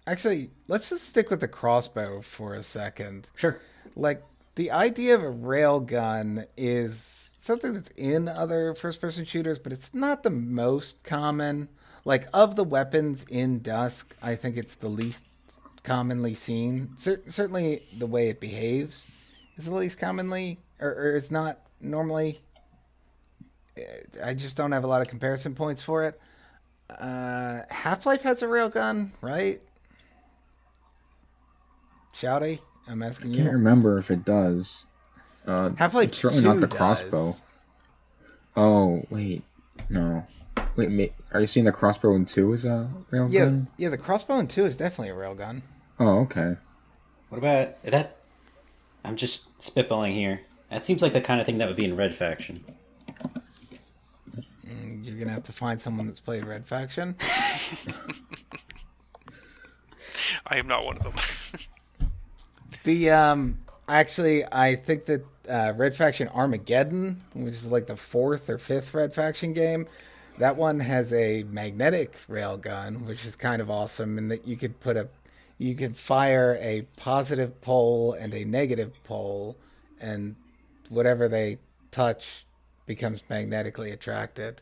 Speaker 1: Actually, let's just stick with the crossbow for a second.
Speaker 2: sure.
Speaker 1: Like, the idea of a railgun is something that's in other first person shooters, but it's not the most common. Like, of the weapons in Dusk, I think it's the least commonly seen. Certainly, the way it behaves is the least commonly, or it's not normally. I just don't have a lot of comparison points for it. Half Life has a railgun, right? Shouty, I'm
Speaker 3: I
Speaker 1: asking
Speaker 3: can't
Speaker 1: you.
Speaker 3: remember if it does.
Speaker 1: Half
Speaker 3: It's
Speaker 1: Life
Speaker 3: certainly not
Speaker 1: 2
Speaker 3: the crossbow.
Speaker 1: does.
Speaker 3: Oh, wait. No. Wait, are you seeing the crossbow in 2 as a
Speaker 1: Yeah,
Speaker 3: railgun?
Speaker 1: yeah, the crossbow in 2 is definitely a railgun.
Speaker 3: Oh, okay.
Speaker 2: What about that? I'm just spitballing here. That seems like the kind of thing that would be in Red Faction.
Speaker 1: You're gonna have to find someone that's played Red Faction.
Speaker 4: I am not one of them.
Speaker 1: The actually, I think that Red Faction Armageddon, which is like the fourth or fifth Red Faction game, that one has a magnetic railgun, which is kind of awesome, and that you could fire a positive pole and a negative pole, and whatever they touch becomes magnetically attracted.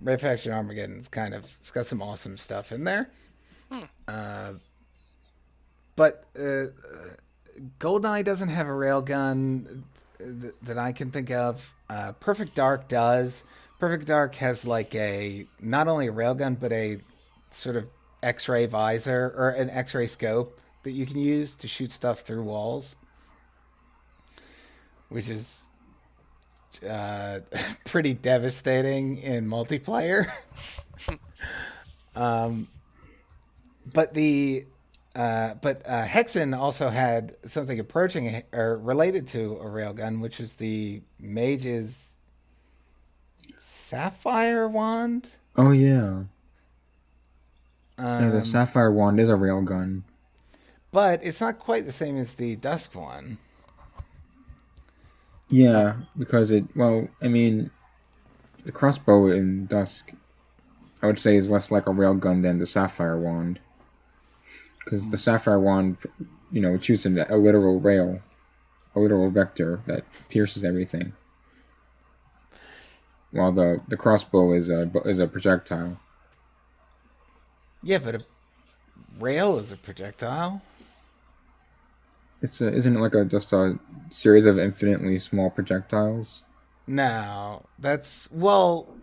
Speaker 1: Red Faction Armageddon's it's got some awesome stuff in there.
Speaker 4: Hmm.
Speaker 1: But GoldenEye doesn't have a railgun that I can think of. Perfect Dark does. Perfect Dark has like not only a railgun, but a sort of X-ray visor or an X-ray scope that you can use to shoot stuff through walls, which is pretty devastating in multiplayer. But Hexen also had something approaching or related to a railgun, which was the Mage's Sapphire Wand.
Speaker 3: Oh yeah. Yeah, the Sapphire Wand is a railgun.
Speaker 1: But it's not quite the same as the Dusk one.
Speaker 3: Yeah, because the crossbow in Dusk, I would say, is less like a railgun than the Sapphire Wand. Because the Sapphire Wand, it shoots a literal rail, a literal vector that pierces everything. While the crossbow is a projectile.
Speaker 1: Yeah, but a rail is a projectile.
Speaker 3: Isn't it just a series of infinitely small projectiles?
Speaker 1: No, that's railgun,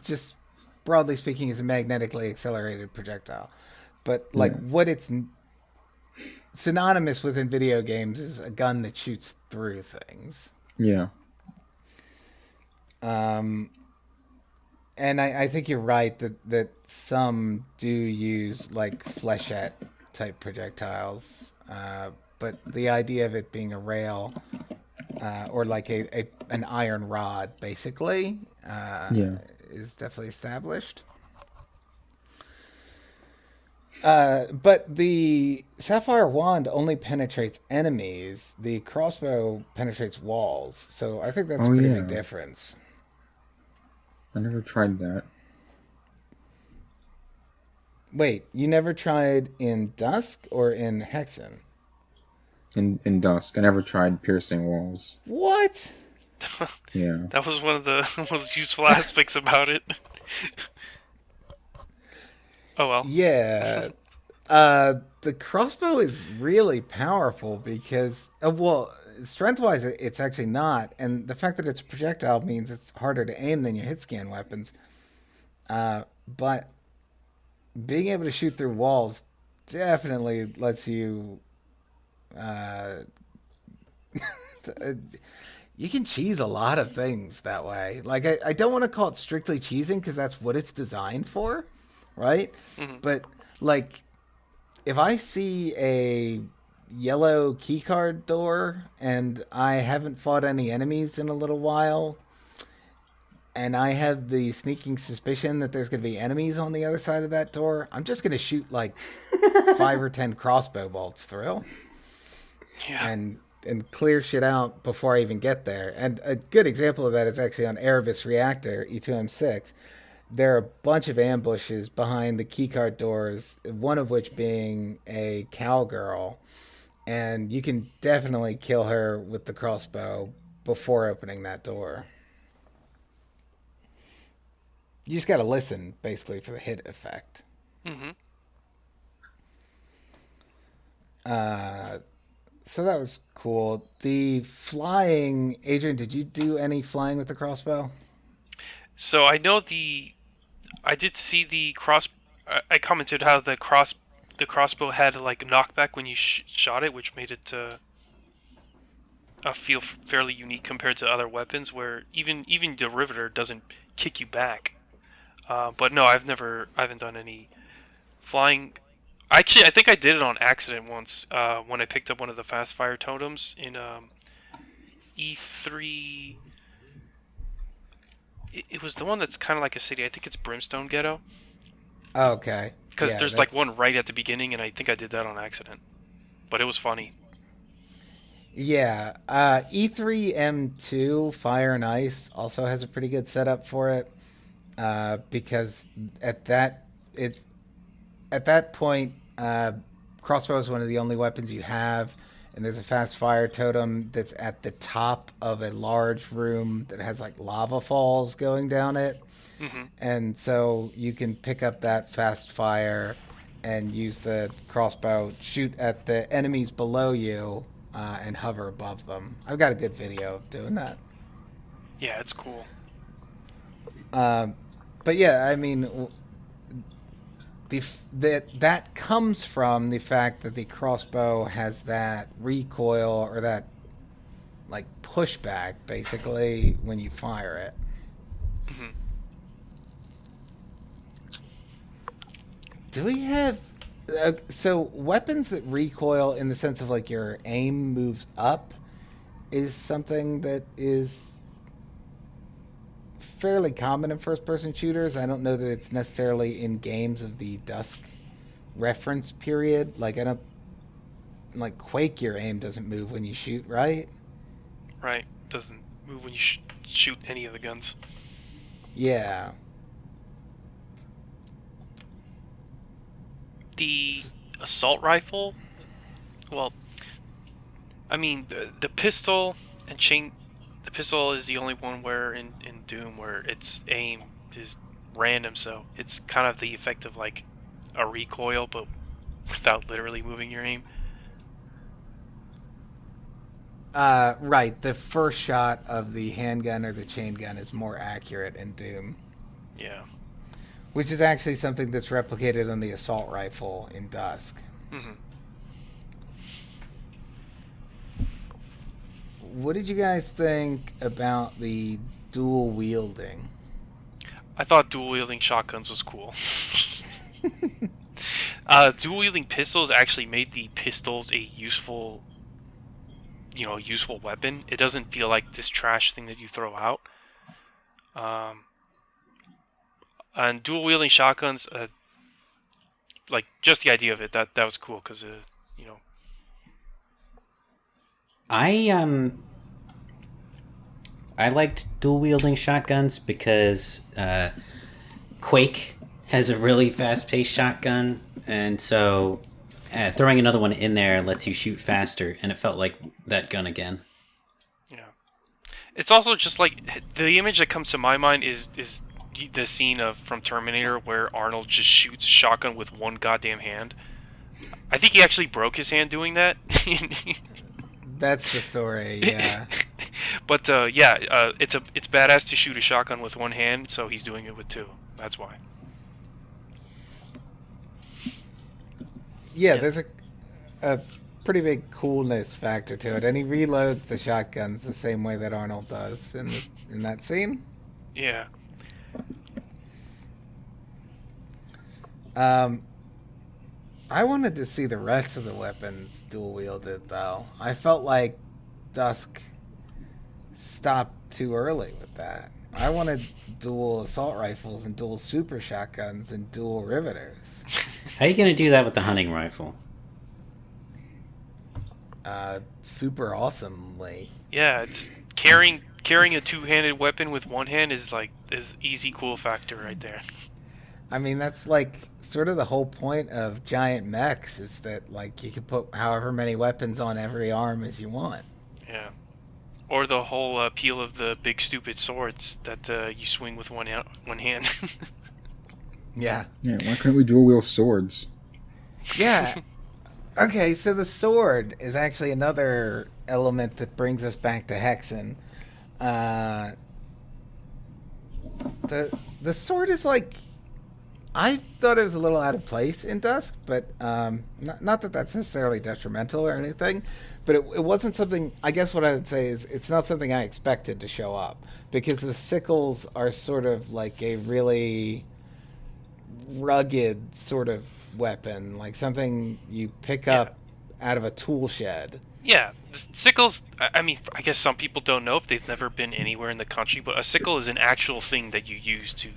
Speaker 1: just broadly speaking, is a magnetically accelerated projectile. But what it's synonymous with in video games is a gun that shoots through things.
Speaker 3: Yeah.
Speaker 1: And I think you're right that some do use like flechette type projectiles, but the idea of it being a rail or like an iron rod, basically, is definitely established. But the Sapphire Wand only penetrates enemies. The crossbow penetrates walls. So I think that's a pretty big difference.
Speaker 3: I never tried that.
Speaker 1: Wait, you never tried in Dusk or in Hexen?
Speaker 3: In Dusk, I never tried piercing walls.
Speaker 1: What?
Speaker 3: Yeah.
Speaker 4: That was one of the most useful aspects about it. Oh well.
Speaker 1: Yeah. The crossbow is really powerful because, strength-wise, it's actually not. And the fact that it's a projectile means it's harder to aim than your hit-scan weapons. But being able to shoot through walls definitely lets you... you can cheese a lot of things that way. Like, I don't want to call it strictly cheesing because that's what it's designed for, right? Mm-hmm. But, like... if I see a yellow keycard door and I haven't fought any enemies in a little while, and I have the sneaking suspicion that there's going to be enemies on the other side of that door, I'm just going to shoot like 5 or 10 crossbow bolts through.
Speaker 4: Yeah.
Speaker 1: And clear shit out before I even get there. And a good example of that is actually on Erebus Reactor, E2M6. There are a bunch of ambushes behind the keycard doors, one of which being a cowgirl. And you can definitely kill her with the crossbow before opening that door. You just got to listen, basically, for the hit effect.
Speaker 4: Mm-hmm.
Speaker 1: So that was cool. The flying... Adrian, did you do any flying with the crossbow?
Speaker 4: So I know I did see the I commented how the crossbow had like knockback when you shot it, which made it feel fairly unique compared to other weapons, where even the riveter doesn't kick you back. But no, I haven't done any flying. Actually, I think I did it on accident once when I picked up one of the fast fire totems in E3. It was the one that's kind of like a city. I think it's Brimstone Ghetto.
Speaker 1: Okay.
Speaker 4: Because there's like one right at the beginning, and I think I did that on accident. But it was funny.
Speaker 1: Yeah. E3M2 Fire and Ice also has a pretty good setup for it. Because at that point, crossbow is one of the only weapons you have, and there's a fast fire totem that's at the top of a large room that has like lava falls going down it.
Speaker 4: Mm-hmm.
Speaker 1: And so you can pick up that fast fire and use the crossbow, shoot at the enemies below you, and hover above them. I've got a good video of doing that.
Speaker 4: Yeah, it's cool.
Speaker 1: But yeah, I mean, that comes from the fact that the crossbow has that recoil or that like pushback, basically, when you fire it.
Speaker 4: Mm-hmm.
Speaker 1: Do we have so weapons that recoil in the sense of like your aim moves up is something that is fairly common in first-person shooters. I don't know that it's necessarily in games of the Dusk reference period. Like I don't like Quake. Your aim doesn't move when you shoot, right?
Speaker 4: Right. Doesn't move when you shoot any of the guns.
Speaker 1: Yeah.
Speaker 4: The assault rifle, well, I mean, the pistol and chain. The pistol is the only one where in Doom where its aim is random, so it's kind of the effect of like a recoil, but without literally moving your aim.
Speaker 1: Right. The first shot of the handgun or the chain gun is more accurate in Doom.
Speaker 4: Yeah.
Speaker 1: Which is actually something that's replicated on the assault rifle in Dusk.
Speaker 4: Mm-hmm.
Speaker 1: What did you guys think about the dual wielding?
Speaker 4: I thought dual wielding shotguns was cool. Dual wielding pistols actually made the pistols a useful weapon. It doesn't feel like this trash thing that you throw out. And dual wielding shotguns, like just the idea of it, that was cool because
Speaker 2: I liked dual wielding shotguns because Quake has a really fast paced shotgun, and so throwing another one in there lets you shoot faster, and it felt like that gun again.
Speaker 4: Yeah, it's also just like the image that comes to my mind is the scene from Terminator where Arnold just shoots a shotgun with one goddamn hand. I think he actually broke his hand doing that.
Speaker 1: That's the story, yeah.
Speaker 4: But it's badass to shoot a shotgun with one hand, so he's doing it with two. That's why.
Speaker 1: Yeah, there's a pretty big coolness factor to it, and he reloads the shotguns the same way that Arnold does in that scene.
Speaker 4: Yeah.
Speaker 1: I wanted to see the rest of the weapons dual wielded, though. I felt like Dusk stopped too early with that. I wanted dual assault rifles and dual super shotguns and dual riveters.
Speaker 2: How are you going to do that with the hunting rifle?
Speaker 1: Super awesomely.
Speaker 4: Yeah, it's carrying a two-handed weapon with one hand is easy cool factor right there.
Speaker 1: I mean, that's like sort of the whole point of giant mechs is that like you can put however many weapons on every arm as you want.
Speaker 4: Yeah. Or the whole appeal of the big stupid swords that you swing with one hand.
Speaker 1: Yeah.
Speaker 3: Yeah, why couldn't we dual wield swords?
Speaker 1: Yeah. Okay, so the sword is actually another element that brings us back to Hexen. The sword is like, I thought it was a little out of place in Dusk, but not that that's necessarily detrimental or anything, but it wasn't something, I guess what I would say is it's not something I expected to show up, because the sickles are sort of like a really rugged sort of weapon, like something you pick up out of a tool shed.
Speaker 4: Yeah, the sickles, I mean, I guess some people don't know if they've never been anywhere in the country, but a sickle is an actual thing that you use to,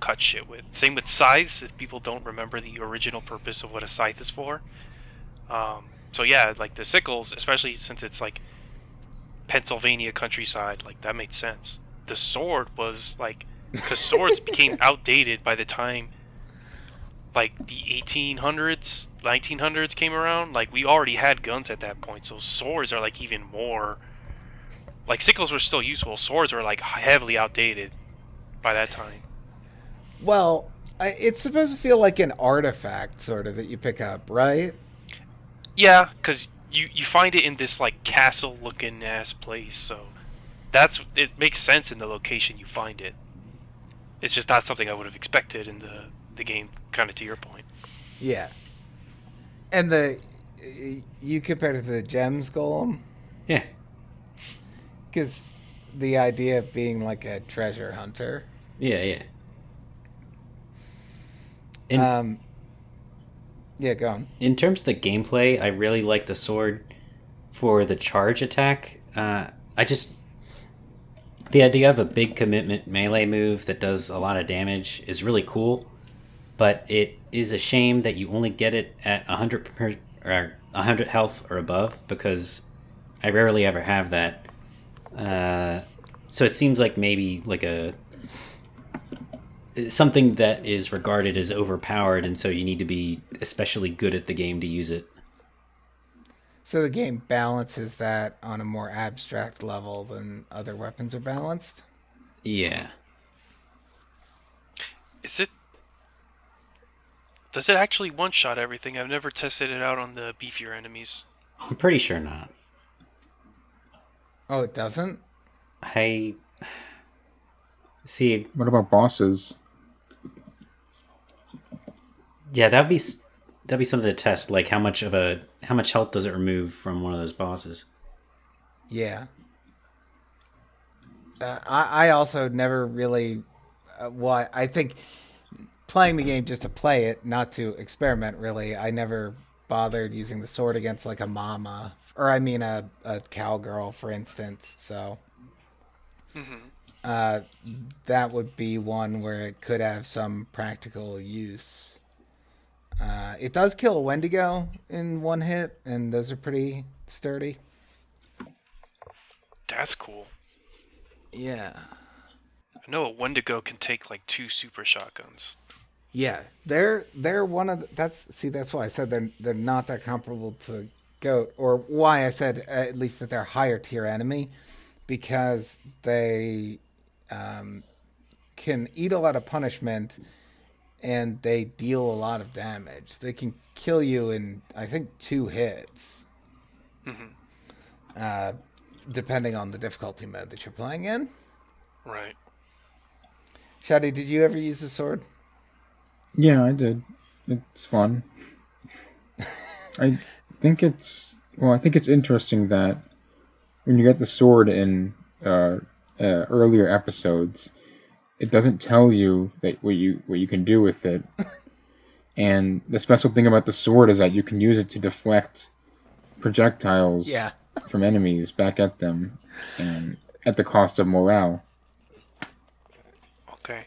Speaker 4: cut shit with. Same with scythes, if people don't remember the original purpose of what a scythe is for. So yeah, like the sickles, especially since it's like Pennsylvania countryside, like that made sense. The sword was like, because swords became outdated by the time like the 1800s, 1900s came around, like we already had guns at that point. So swords are like even more. Like sickles were still useful. Swords were like heavily outdated by that time.
Speaker 1: Well, it's supposed to feel like an artifact, sort of, that you pick up, right?
Speaker 4: Yeah, because you find it in this like castle looking ass place, so it makes sense in the location you find it. It's just not something I would have expected in the game, kind of to your point.
Speaker 1: Yeah. And you compared it to the gems golem?
Speaker 2: Yeah.
Speaker 1: Because the idea of being like a treasure hunter.
Speaker 2: Yeah, yeah. In
Speaker 1: Yeah, go on.
Speaker 2: in terms of the gameplay, I really like the sword for the charge attack. I just the idea of a big commitment melee move that does a lot of damage is really cool, but it is a shame that you only get it at 100 health or above, because I rarely ever have that. So it seems like maybe like a something that is regarded as overpowered, and so you need to be especially good at the game to use it.
Speaker 1: So the game balances that on a more abstract level than other weapons are balanced?
Speaker 2: Yeah.
Speaker 4: Is it? Does it actually one-shot everything? I've never tested it out on the beefier enemies.
Speaker 2: I'm pretty sure not.
Speaker 1: Oh, it doesn't?
Speaker 2: I see.
Speaker 3: What about bosses?
Speaker 2: Yeah, that'd be something to test. Like how much health does it remove from one of those bosses?
Speaker 1: Yeah. I also never really. Well, I think playing the game just to play it, not to experiment, really. I never bothered using the sword against like a mama, or I mean a cowgirl, for instance. So that would be one where it could have some practical use. It does kill a Wendigo in one hit, and those are pretty sturdy.
Speaker 4: That's cool.
Speaker 1: Yeah.
Speaker 4: I know a Wendigo can take like 2 super shotguns.
Speaker 1: Yeah, they're one of that's why I said they're not that comparable to goat, or why I said at least that they're a higher tier enemy, because they can eat a lot of punishment and they deal a lot of damage. They can kill you in I think 2 hits, depending on the difficulty mode that you're playing in.
Speaker 4: Right.
Speaker 1: Shadi, did you ever use the sword?
Speaker 3: Yeah, I did. It's fun. I think it's interesting that when you get the sword in earlier episodes, it doesn't tell you that what you can do with it. And the special thing about the sword is that you can use it to deflect projectiles
Speaker 1: Yeah.
Speaker 3: from enemies back at them, and at the cost of morale.
Speaker 4: Okay.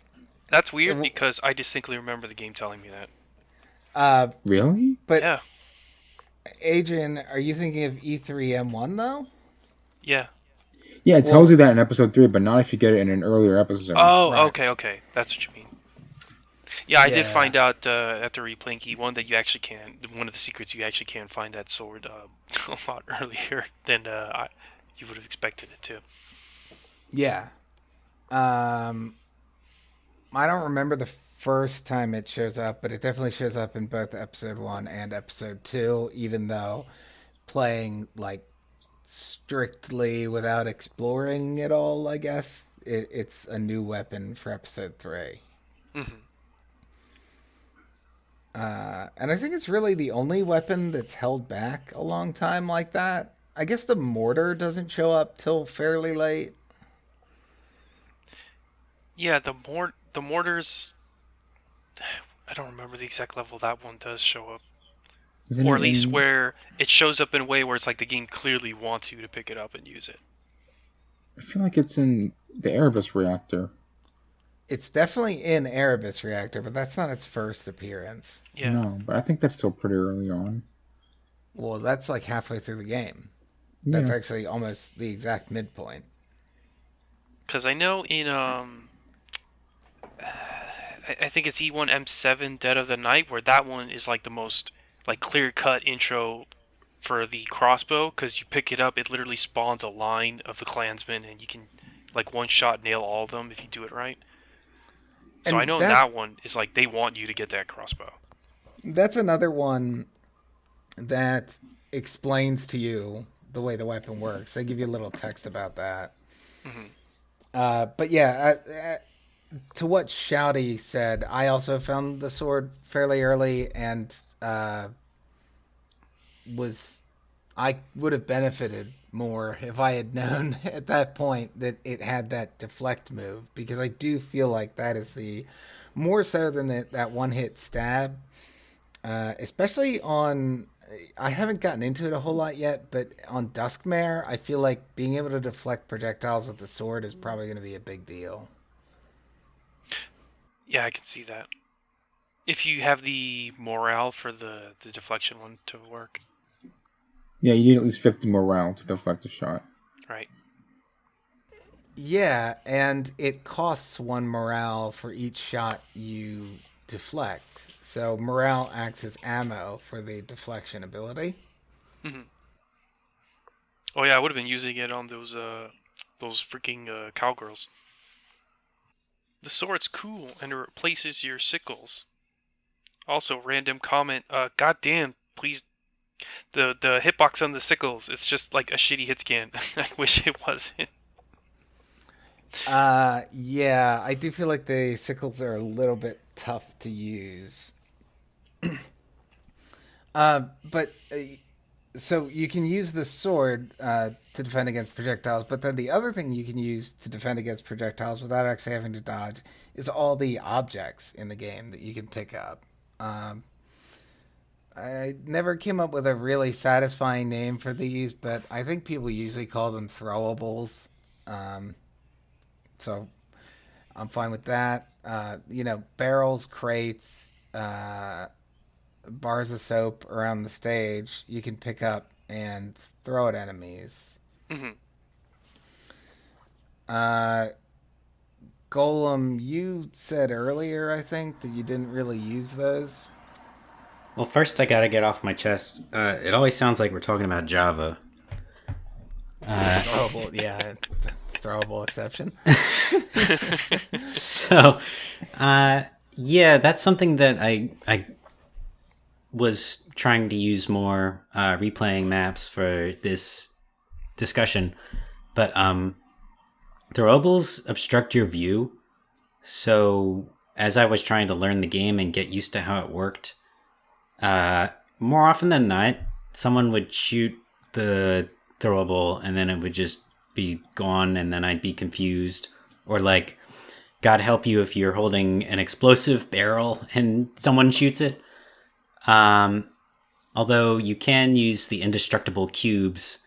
Speaker 4: That's weird
Speaker 1: And
Speaker 4: because I distinctly remember the game telling me that.
Speaker 3: Really?
Speaker 1: But
Speaker 4: Yeah.
Speaker 1: Adrian, are you thinking of E3M1 though?
Speaker 4: Yeah.
Speaker 3: Yeah, it tells you that in episode 3, but not if you get it in an earlier episode.
Speaker 4: Oh,
Speaker 1: Right.
Speaker 4: okay. That's what you mean. Yeah, I did
Speaker 1: Yeah.
Speaker 4: find out after replaying E1 that you actually can. One of the secrets, you actually can find that sword a lot earlier than you would have expected it to.
Speaker 1: Yeah. I don't remember the first time it shows up, but it definitely shows up in both episode 1 and episode 2, even though playing like strictly without exploring it all, I guess, it's a new weapon for episode 3. And I think it's really the only weapon that's held back a long time like that. I guess the mortar doesn't show up till fairly late.
Speaker 4: Yeah, the mortars. I don't remember the exact level that one does show up,
Speaker 3: Isn't
Speaker 4: or
Speaker 3: it
Speaker 4: at least
Speaker 3: in-
Speaker 4: where it shows up in a way where it's like the game clearly wants you to pick it up and use it.
Speaker 3: I feel like it's in the Erebus reactor.
Speaker 1: It's definitely in Erebus Reactor, but that's not its first appearance.
Speaker 4: Yeah.
Speaker 3: No, but I think that's still pretty early on.
Speaker 1: Well, that's like halfway through the game. That's
Speaker 3: Yeah.
Speaker 1: actually almost the exact midpoint.
Speaker 4: Because I know in I think it's E1M7 Dead of the Night, where that one is like the most like clear cut intro for the crossbow, because you pick it up, it literally spawns a line of the clansmen, and you can like one shot nail all of them if you do it right. So I
Speaker 1: And
Speaker 4: know in that one is like they want you to get that crossbow.
Speaker 1: that's another one that explains to you the way the weapon works. They give you a little text about that.
Speaker 4: Hmm.
Speaker 1: But yeah, to what Shouty said, I also found the sword fairly early and was I would have benefited more if I had known at that point that it had that deflect move, because I do feel like that is the more so than that one hit stab, especially on. I haven't gotten into it a whole lot yet, but on Duskmare, I feel like being able to deflect projectiles with the sword is probably going to be a big deal.
Speaker 4: Yeah, I can see that. If you have the morale for the deflection one to work,
Speaker 3: Yeah, you need at least 50 morale to deflect a shot.
Speaker 4: right?
Speaker 1: Yeah, and it costs one morale for each shot you deflect. So morale acts as ammo for the deflection ability.
Speaker 4: Hmm. Oh yeah, I would have been using it on those freaking cowgirls. The sword's cool and it replaces your sickles. Also, random comment. Goddamn, please. The hitbox on the sickles. It's just like a shitty hit scan. I wish it wasn't.
Speaker 1: Yeah, I do feel like the sickles are a little bit tough to use. But so you can use the sword to defend against projectiles, but then the other thing you can use to defend against projectiles without actually having to dodge is all the objects in the game that you can pick up. Um, I never came up with a really satisfying name for these, but I think people usually call them throwables. Um, so I'm fine with that. Barrels, crates, bars of soap around the stage you can pick up and throw at enemies.
Speaker 4: Hmm.
Speaker 1: Uh, Golem, you said earlier, I think, that you didn't really use those.
Speaker 2: Well, first I gotta get off my chest. It always sounds like we're talking about Java.
Speaker 1: Throwable, yeah, throwable exception.
Speaker 2: So, uh, yeah, that's something that I was trying to use more replaying maps for this discussion, but throwables obstruct your view. So as I was trying to learn the game and get used to how it worked, uh, more often than not, someone would shoot the throwable and then it would just be gone, and then I'd be confused. Or like, God help you if you're holding an explosive barrel and someone shoots it. Um, Although you can use the indestructible cubes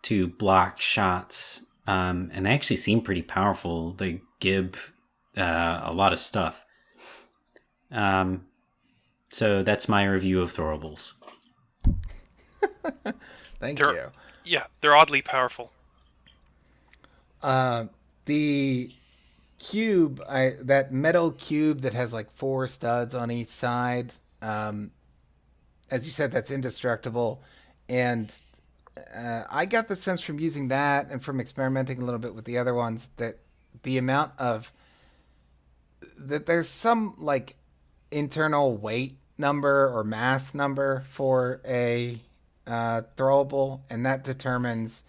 Speaker 2: to block shots, and they actually seem pretty powerful. They give a lot of stuff. Um, so that's my review of throwables.
Speaker 1: Thank
Speaker 4: They're
Speaker 1: you.
Speaker 4: yeah, they're oddly powerful.
Speaker 1: The cube, that metal cube that has like four studs on each side, as you said, that's indestructible. And I got the sense from using that and from experimenting a little bit with the other ones that the amount of that there's some like internal weight number or mass number for a throwable, and that determines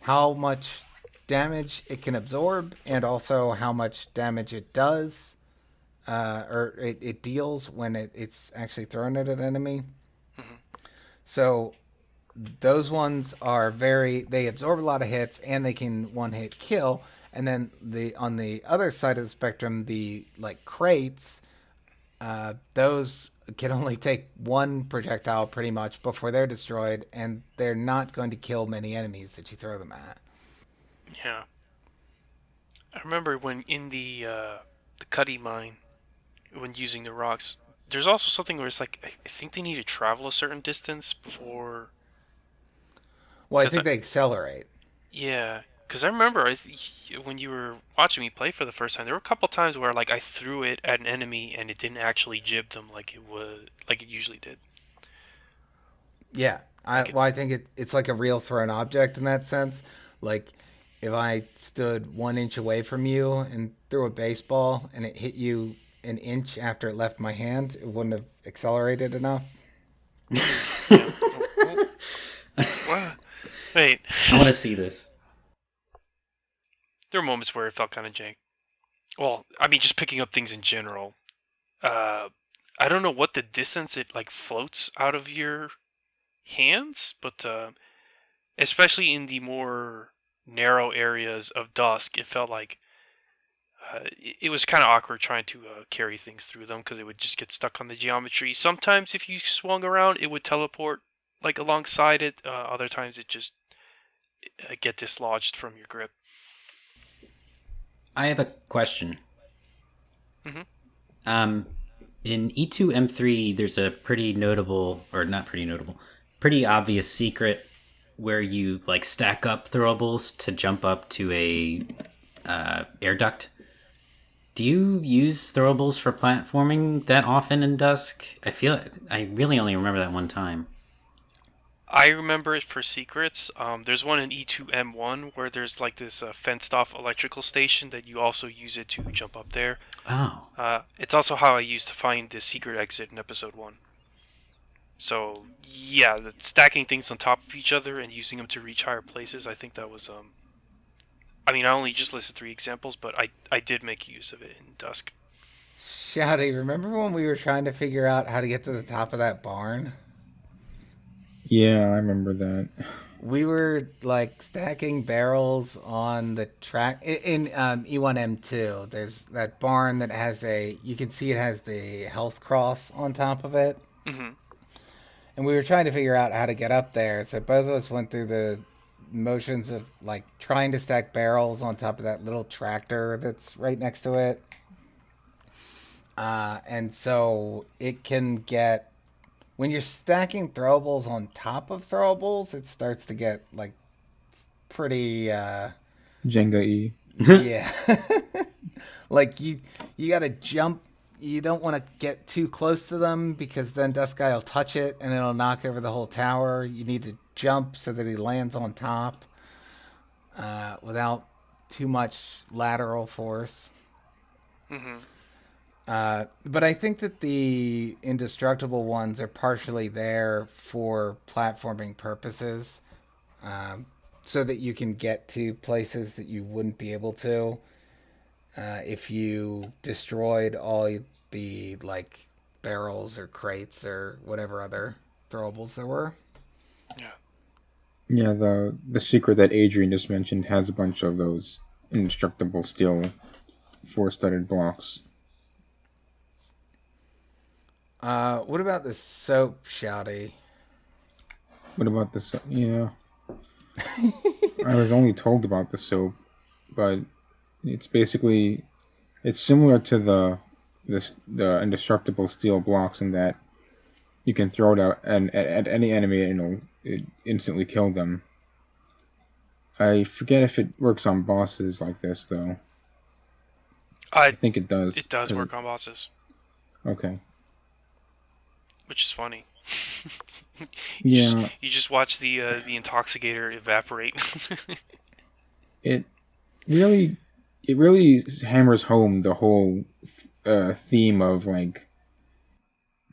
Speaker 1: how much damage it can absorb and also how much damage it does, or it deals when it's actually thrown at an enemy.
Speaker 4: Hmm.
Speaker 1: So those ones are they absorb a lot of hits and they can one hit kill. And then the on the other side of the spectrum, the like crates, those can only take one projectile pretty much before they're destroyed, and they're not going to kill many enemies that you throw them at.
Speaker 4: Yeah, I remember when in the Cuddy mine, when using the rocks, there's also something where it's like I think they need to travel a certain distance before.
Speaker 1: Well, I
Speaker 4: Cause
Speaker 1: think they accelerate.
Speaker 4: yeah, Because I remember when you were watching me play for the first time, there were a couple times where like I threw it at an enemy and it didn't actually jib them like it usually did.
Speaker 1: Yeah,
Speaker 4: Like it.
Speaker 1: I think it's like a real thrown object in that sense. Like if I stood 1 inch away from you and threw a baseball and it hit you an inch after it left my hand, it wouldn't have accelerated enough.
Speaker 4: Yeah. What? Wait.
Speaker 2: I want to see this.
Speaker 4: There were moments where it felt kind of jank. Well, I mean, just picking up things in general. Uh, I don't know what the distance it like floats out of your hands, but especially in the more narrow areas of Dusk, it felt like it was kind of awkward trying to carry things through them because it would just get stuck on the geometry. Sometimes if you swung around, it would teleport like alongside it. Other times it just get dislodged from your grip.
Speaker 2: I have a question.
Speaker 4: Mhm.
Speaker 2: In E2M3, there's a pretty notable, or not pretty notable, pretty obvious secret where you like stack up throwables to jump up to a air duct. Do you use throwables for platforming that often in Dusk? I really only remember that one time.
Speaker 4: I remember it for secrets. There's one in E2M1 where there's like this fenced off electrical station that you also use it to jump up there.
Speaker 2: Oh,
Speaker 4: It's also how I used to find the secret exit in episode 1. So, yeah, stacking things on top of each other and using them to reach higher places, I think that was, I mean, I only just listed 3 examples, but I did make use of it in Dusk.
Speaker 1: Shouty, remember when we were trying to figure out how to get to the top of that barn?
Speaker 3: Yeah, I remember that.
Speaker 1: We were like stacking barrels on the track in E1M2. There's that barn that has you can see it has the health cross on top of it.
Speaker 4: Mm-hmm.
Speaker 1: And we were trying to figure out how to get up there. So both of us went through the motions of like trying to stack barrels on top of that little tractor that's right next to it. And so it can get, when you're stacking throwables on top of throwables, it starts to get like pretty,
Speaker 3: Jenga E.
Speaker 1: yeah. Like you gotta jump. You don't want to get too close to them because then Dust Guy will touch it and it'll knock over the whole tower. You need to jump so that he lands on top without too much lateral force.
Speaker 4: Mm-hmm.
Speaker 1: But I think that the indestructible ones are partially there for platforming purposes, so that you can get to places that you wouldn't be able to if you destroyed all the like barrels or crates or whatever other throwables there were.
Speaker 4: Yeah.
Speaker 3: Yeah, the secret that Adrian just mentioned has a bunch of those indestructible steel four-studded blocks.
Speaker 1: What about the soap, Shouty?
Speaker 3: What about the soap? Yeah. I was only told about the soap, but it's basically it's similar to the indestructible steel blocks in that you can throw it out and at any enemy and it instantly kill them. I forget if it works on bosses like this though. I think it does.
Speaker 4: It does work on bosses.
Speaker 3: Okay.
Speaker 4: Which is funny.
Speaker 3: Yeah.
Speaker 4: You just watch the intoxicator evaporate.
Speaker 3: It really hammers home the whole theme of like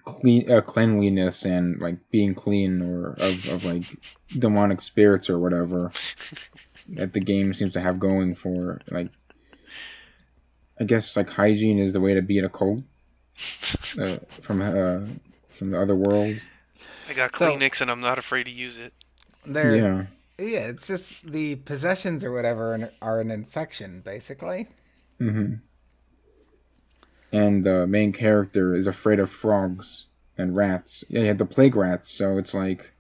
Speaker 3: cleanliness and like being clean or of like demonic spirits or whatever that the game seems to have going for, like, I guess like hygiene is the way to beat a cult from the other world.
Speaker 4: I got Kleenex and I'm not afraid to use it.
Speaker 1: Yeah, it's just the possessions or whatever are an infection, basically.
Speaker 3: Mm-hmm. And the main character is afraid of frogs and rats. Yeah, he had the plague rats, so it's like,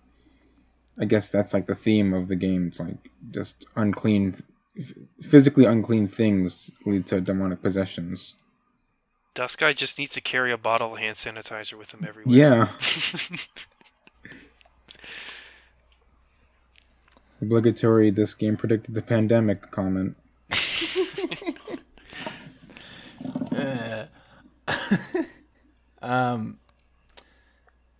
Speaker 3: I guess that's like the theme of the game. It's like just physically unclean things lead to demonic possessions.
Speaker 4: Dusk Guy just needs to carry a bottle of hand sanitizer with him everywhere.
Speaker 3: Yeah. Obligatory, this game predicted the pandemic comment.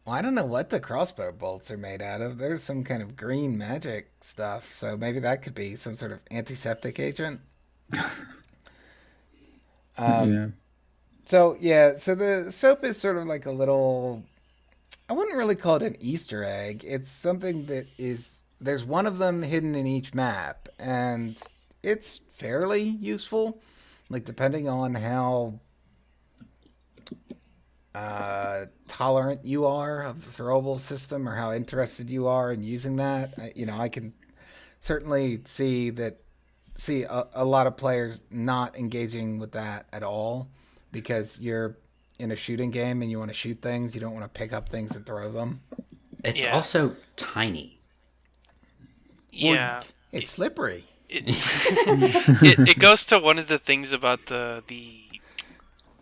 Speaker 1: Well, I don't know what the crossbow bolts are made out of. There's some kind of green magic stuff, so maybe that could be some sort of antiseptic agent.
Speaker 3: Yeah.
Speaker 1: So yeah, so the soap is sort of like a little. I wouldn't really call it an Easter egg. It's something that is. There's one of them hidden in each map, and it's fairly useful. Like depending on how tolerant you are of the throwable system, or how interested you are in using that. I can certainly see a lot of players not engaging with that at all because you're in a shooting game and you want to shoot things. You don't want to pick up things and throw them.
Speaker 2: It's
Speaker 4: Yeah.
Speaker 2: also tiny.
Speaker 1: Well,
Speaker 4: Yeah.
Speaker 1: it's slippery.
Speaker 4: It goes to one of the things about the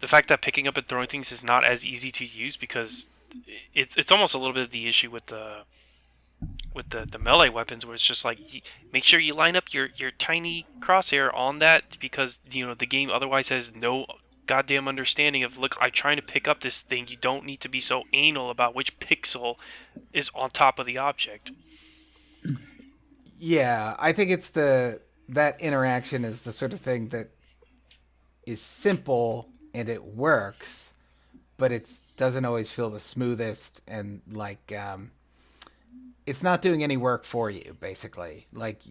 Speaker 4: fact that picking up and throwing things is not as easy to use because it's almost a little bit of the issue with the melee weapons where it's just like make sure you line up your tiny crosshair on that because the game otherwise has no goddamn understanding of look, I'm trying to pick up this thing. You don't need to be so anal about which pixel is on top of the object.
Speaker 1: Yeah, I think it's that interaction is the sort of thing that is simple and it works, but it doesn't always feel the smoothest and like it's not doing any work for you. Basically, like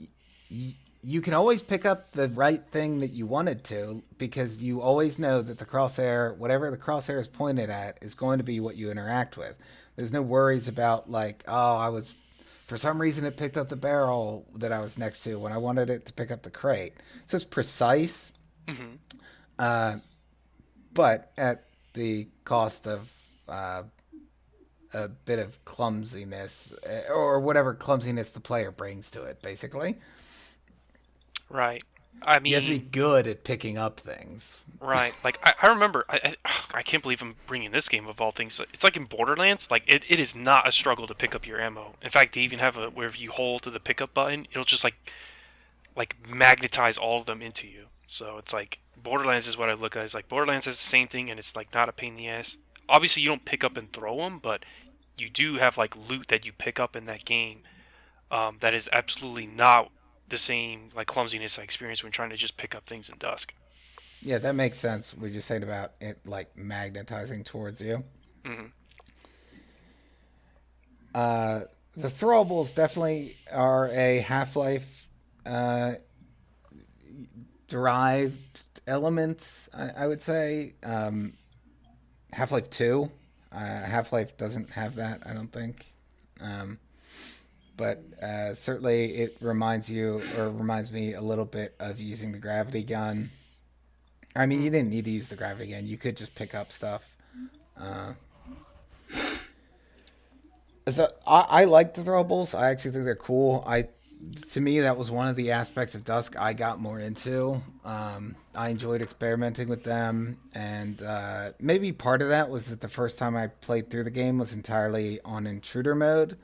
Speaker 1: you can always pick up the right thing that you wanted to because you always know that the crosshair, whatever the crosshair is pointed at, is going to be what you interact with. There's no worries about like, oh, for some reason it picked up the barrel that I was next to when I wanted it to pick up the crate. So it's precise, but at the cost of a bit of clumsiness or whatever clumsiness the player brings to it, basically.
Speaker 4: Right. I mean,
Speaker 1: You have to be good at picking up things.
Speaker 4: right. Like I remember, I can't believe I'm bringing this game of all things. It's like in Borderlands. Like it is not a struggle to pick up your ammo. In fact, they even have a where if you hold to the pickup button, it'll just like magnetize all of them into you. So it's like Borderlands is what I look at. It's like Borderlands has the same thing, and it's like not a pain in the ass. Obviously, you don't pick up and throw them, but you do have like loot that you pick up in that game. That is absolutely not the same like clumsiness I experienced when trying to just pick up things in Dusk.
Speaker 1: Yeah, that makes sense. What you're saying about it, like magnetizing towards you.
Speaker 4: Hmm.
Speaker 1: The throwables definitely are a Half-Life derived elements. I would say Half-Life 2. Half-Life doesn't have that, I don't think. Um, but certainly it reminds me a little bit of using the gravity gun. I mean, you didn't need to use the gravity gun. You could just pick up stuff. So I like the throwables. I actually think they're cool. To me, that was one of the aspects of Dusk I got more into. I enjoyed experimenting with them, and maybe part of that was that the first time I played through the game was entirely on intruder mode,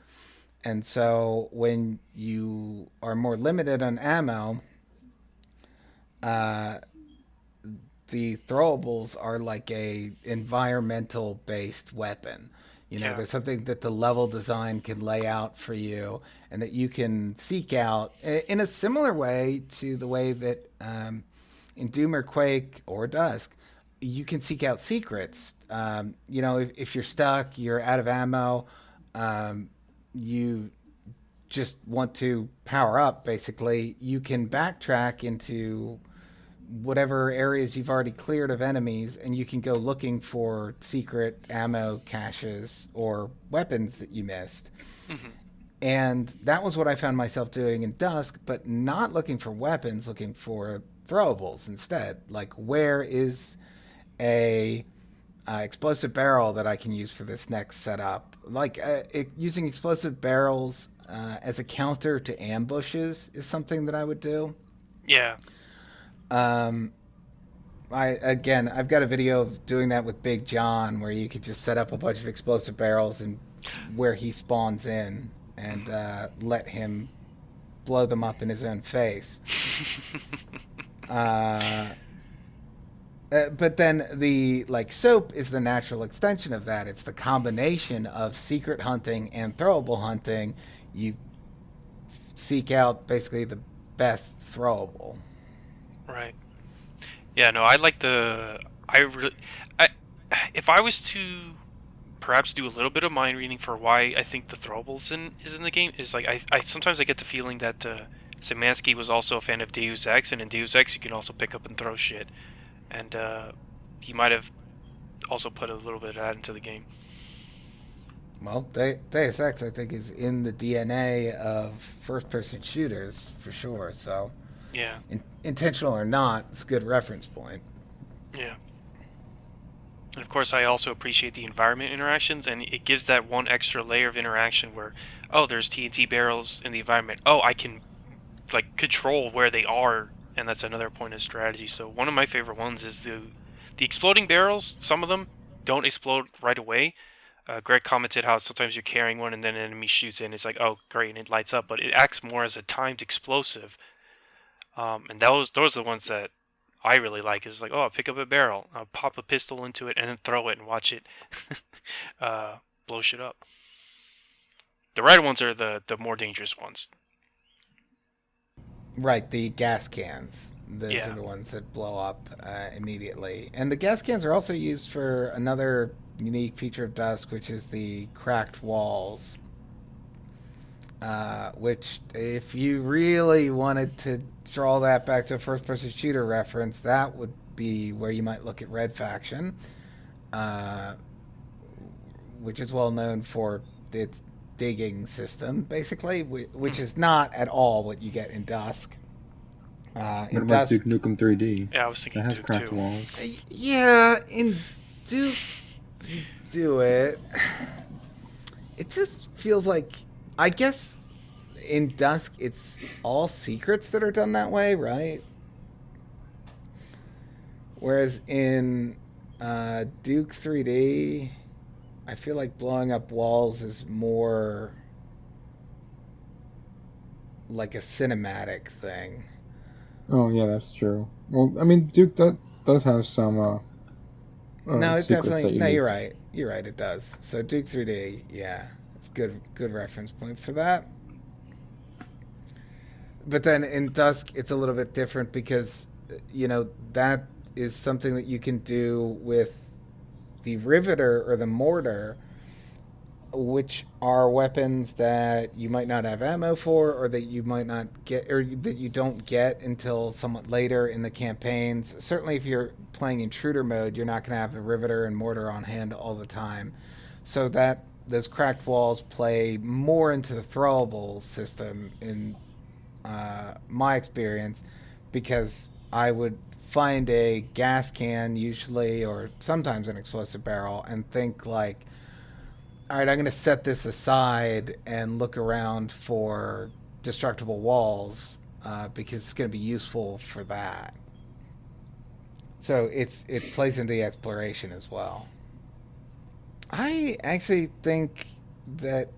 Speaker 1: and so when you are more limited on ammo, the throwables are like a environmental based weapon.
Speaker 4: Yeah.
Speaker 1: There's something that the level design can lay out for you and that you can seek out in a similar way to the way that in Doom or Quake or Dusk, you can seek out secrets. If you're stuck, you're out of ammo, you just want to power up, basically, you can backtrack into whatever areas you've already cleared of enemies, and you can go looking for secret ammo caches or weapons that you missed. And that was what I found myself doing in Dusk, but not looking for weapons, looking for throwables instead. Like, where is a explosive barrel that I can use for this next setup? Like, using explosive barrels as a counter to ambushes is something that I would do.
Speaker 4: Yeah.
Speaker 1: I've got a video of doing that with Big John, where you could just set up a bunch of explosive barrels and where he spawns in, and let him blow them up in his own face. But then the soap is the natural extension of that. It's the combination of secret hunting and throwable hunting. You seek out basically the best throwable.
Speaker 4: Right. Yeah. No, I like the. I really. I. If I was to perhaps do a little bit of mind reading for why I think the throwables is in the game is like I sometimes I get the feeling that Szymanski was also a fan of Deus Ex, and in Deus Ex you can also pick up and throw shit, and he might have also put a little bit of that into the game.
Speaker 1: Well, Deus Ex, I think, is in the DNA of first-person shooters for sure. So,
Speaker 4: Yeah.
Speaker 1: Intentional or not, it's a good reference point.
Speaker 4: Yeah. And of course, I also appreciate the environment interactions, and it gives that one extra layer of interaction where, oh, there's TNT barrels in the environment. Oh, I can like control where they are, and that's another point of strategy. So one of my favorite ones is the exploding barrels. Some of them don't explode right away. Greg commented how sometimes you're carrying one and then an enemy shoots in. It's like, oh, great, and it lights up, but it acts more as a timed explosive. And those are the ones that I really like. Is like, oh, I'll pick up a barrel, I'll pop a pistol into it, and then throw it and watch it blow shit up. The red ones are the more dangerous ones.
Speaker 1: Right, the gas cans. Those
Speaker 4: Yeah.
Speaker 1: are the ones that blow up immediately. And the gas cans are also used for another unique feature of Dusk, which is the cracked walls. Which, if you really wanted to draw that back to a first-person shooter reference, that would be where you might look at Red Faction, which is well known for its digging system, basically, which is not at all what you get in Dusk.
Speaker 3: What
Speaker 1: In
Speaker 3: about
Speaker 1: Dusk,
Speaker 3: Duke Nukem 3D?
Speaker 4: Yeah, I was
Speaker 3: That
Speaker 4: thinking
Speaker 3: has
Speaker 4: Duke
Speaker 3: cracked
Speaker 4: too.
Speaker 3: walls.
Speaker 1: yeah, in Duke, you do it. It just feels like, I guess, in Dusk, it's all secrets that are done that way, right? Whereas in Duke 3D, I feel like blowing up walls is more like a cinematic thing.
Speaker 3: Oh yeah, that's true. Well, I mean, Duke does have some
Speaker 1: No, it
Speaker 3: secrets that
Speaker 1: definitely.
Speaker 3: you
Speaker 1: No,
Speaker 3: need.
Speaker 1: you're right. You're right. It does. So Duke 3D, yeah, it's good reference point for that. But then in Dusk, it's a little bit different because that is something that you can do with the Riveter or the Mortar, which are weapons that you might not have ammo for, or that you might not get, or that you don't get until somewhat later in the campaigns. Certainly, if you're playing intruder mode, you're not going to have the Riveter and Mortar on hand all the time. So that those cracked walls play more into the throwable system in my experience, because I would find a gas can usually, or sometimes an explosive barrel, and think like, all right, I'm going to set this aside and look around for destructible walls, because it's going to be useful for that. So it plays into the exploration as well. I actually think that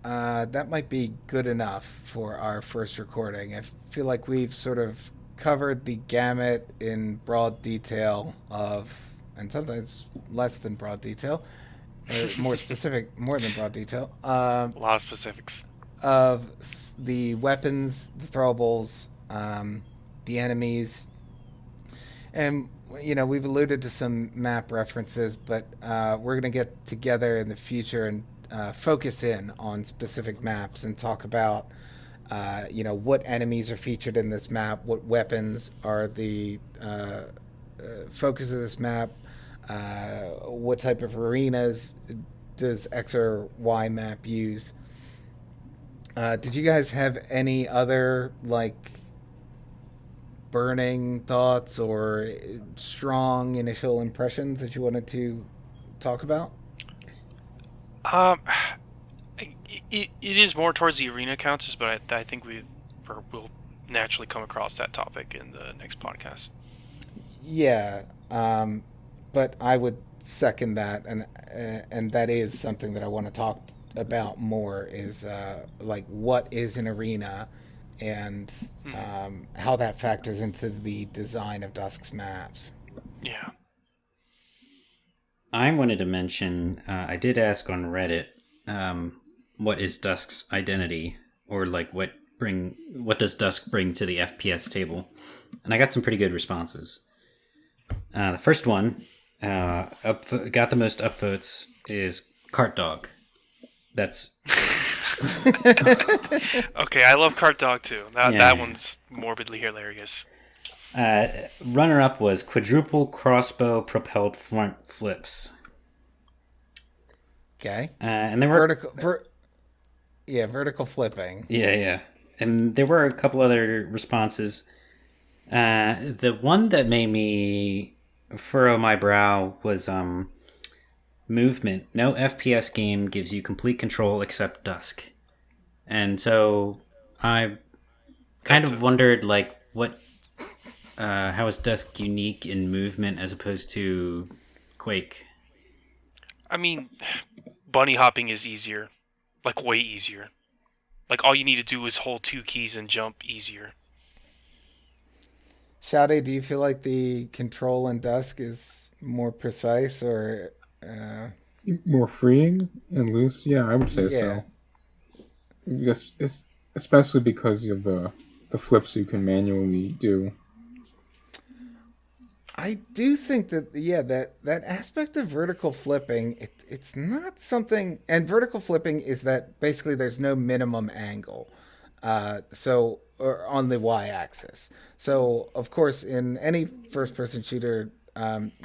Speaker 1: that might be good enough for our first recording. I feel like we've sort of covered the gamut in broad detail of, and sometimes less than broad detail, or more specific, more than broad detail,
Speaker 4: A lot of specifics.
Speaker 1: of the weapons, the throwables, the enemies, and we've alluded to some map references, but we're going to get together in the future and focus in on specific maps and talk about what enemies are featured in this map, what weapons are the focus of this map, what type of arenas does X or Y map use. Did you guys have any other burning thoughts or strong initial impressions that you wanted to talk about?
Speaker 4: Um, it is more towards the arena counters, but I think we'll naturally come across that topic in the next podcast.
Speaker 1: Yeah, but I would second that, and that is something that I want to talk about more. Is what is an arena, and
Speaker 4: Mhm.
Speaker 1: how that factors into the design of Dusk's maps.
Speaker 4: Yeah.
Speaker 2: I wanted to mention, I did ask on Reddit, what is Dusk's identity, or like what does Dusk bring to the FPS table, and I got some pretty good responses. The first one, got the most upvotes is Cart Dog. That's
Speaker 4: Okay, I love Cart Dog too. That
Speaker 2: yeah.
Speaker 4: one's morbidly hilarious.
Speaker 2: Runner up was quadruple crossbow propelled front flips,
Speaker 1: Okay,
Speaker 2: and there were
Speaker 1: vertical, vertical flipping.
Speaker 2: yeah, and there were a couple other responses. The one that made me furrow my brow was movement. No FPS game gives you complete control except Dusk, and so I kind
Speaker 4: That's
Speaker 2: of
Speaker 4: a.
Speaker 2: wondered like what how is Dusk unique in movement as opposed to Quake?
Speaker 4: I mean, bunny hopping is easier, like way easier. Like all you need to do is hold two keys and jump easier.
Speaker 1: Shade, do you feel like the control in Dusk is more precise, or
Speaker 3: More freeing and loose. Yeah, I would say
Speaker 1: yeah?
Speaker 3: so. Just this, especially because of the flips you can manually do.
Speaker 1: I do think that that aspect of vertical flipping, it's not something, and vertical flipping is that basically there's no minimum angle, so or on the y-axis. So of course in any first-person shooter,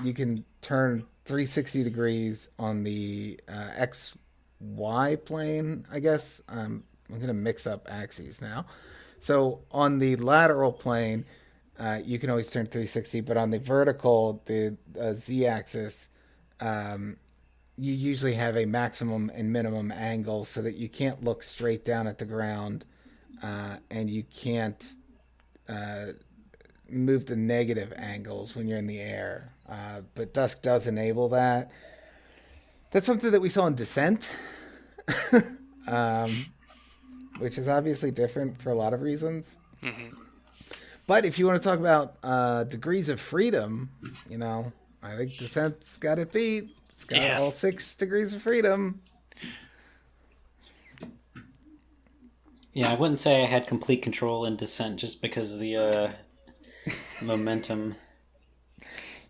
Speaker 1: you can turn 360 degrees on the x y plane. I guess I'm gonna mix up axes now. So on the lateral plane, you can always turn 360, but on the vertical, the z-axis, you usually have a maximum and minimum angle so that you can't look straight down at the ground, and you can't move to negative angles when you're in the air. But Dusk does enable that. That's something that we saw in Descent, which is obviously different for a lot of reasons.
Speaker 4: Hmm.
Speaker 1: But if you want to talk about degrees of freedom, I think Descent's got it beat. It's got
Speaker 4: Yeah.
Speaker 1: all 6 degrees of freedom.
Speaker 2: Yeah, I wouldn't say I had complete control in Descent just because of the momentum.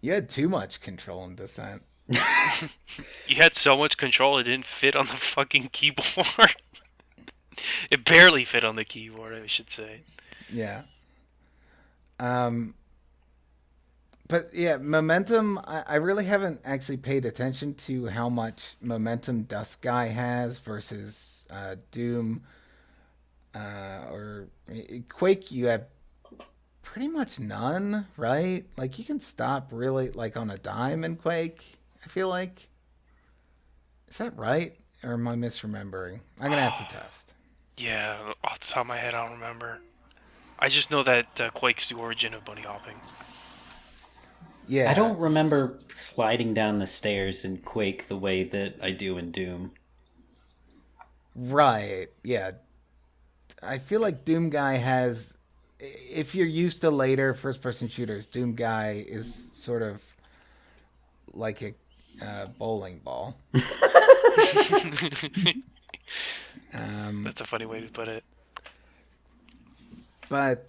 Speaker 1: You had too much control in Descent.
Speaker 4: You had so much control it didn't fit on the fucking keyboard. It barely fit on the keyboard, I should say.
Speaker 1: Yeah. But yeah, momentum, I really haven't actually paid attention to how much momentum Dusk Guy has versus Doom or Quake. You have pretty much none, right? Like you can stop really like on a dime in Quake. I feel like, is that right, or am I misremembering? I'm gonna have to test.
Speaker 4: Yeah, off the top of my head, I don't remember. I just know that Quake's the origin of bunny hopping.
Speaker 2: I
Speaker 1: Yeah,
Speaker 2: don't remember sliding down the stairs in Quake the way that I do in Doom.
Speaker 1: right. Yeah, I feel like Doom Guy has. If you're used to later first-person shooters, Doom Guy is sort of like a bowling ball.
Speaker 4: That's a funny way to put it.
Speaker 1: But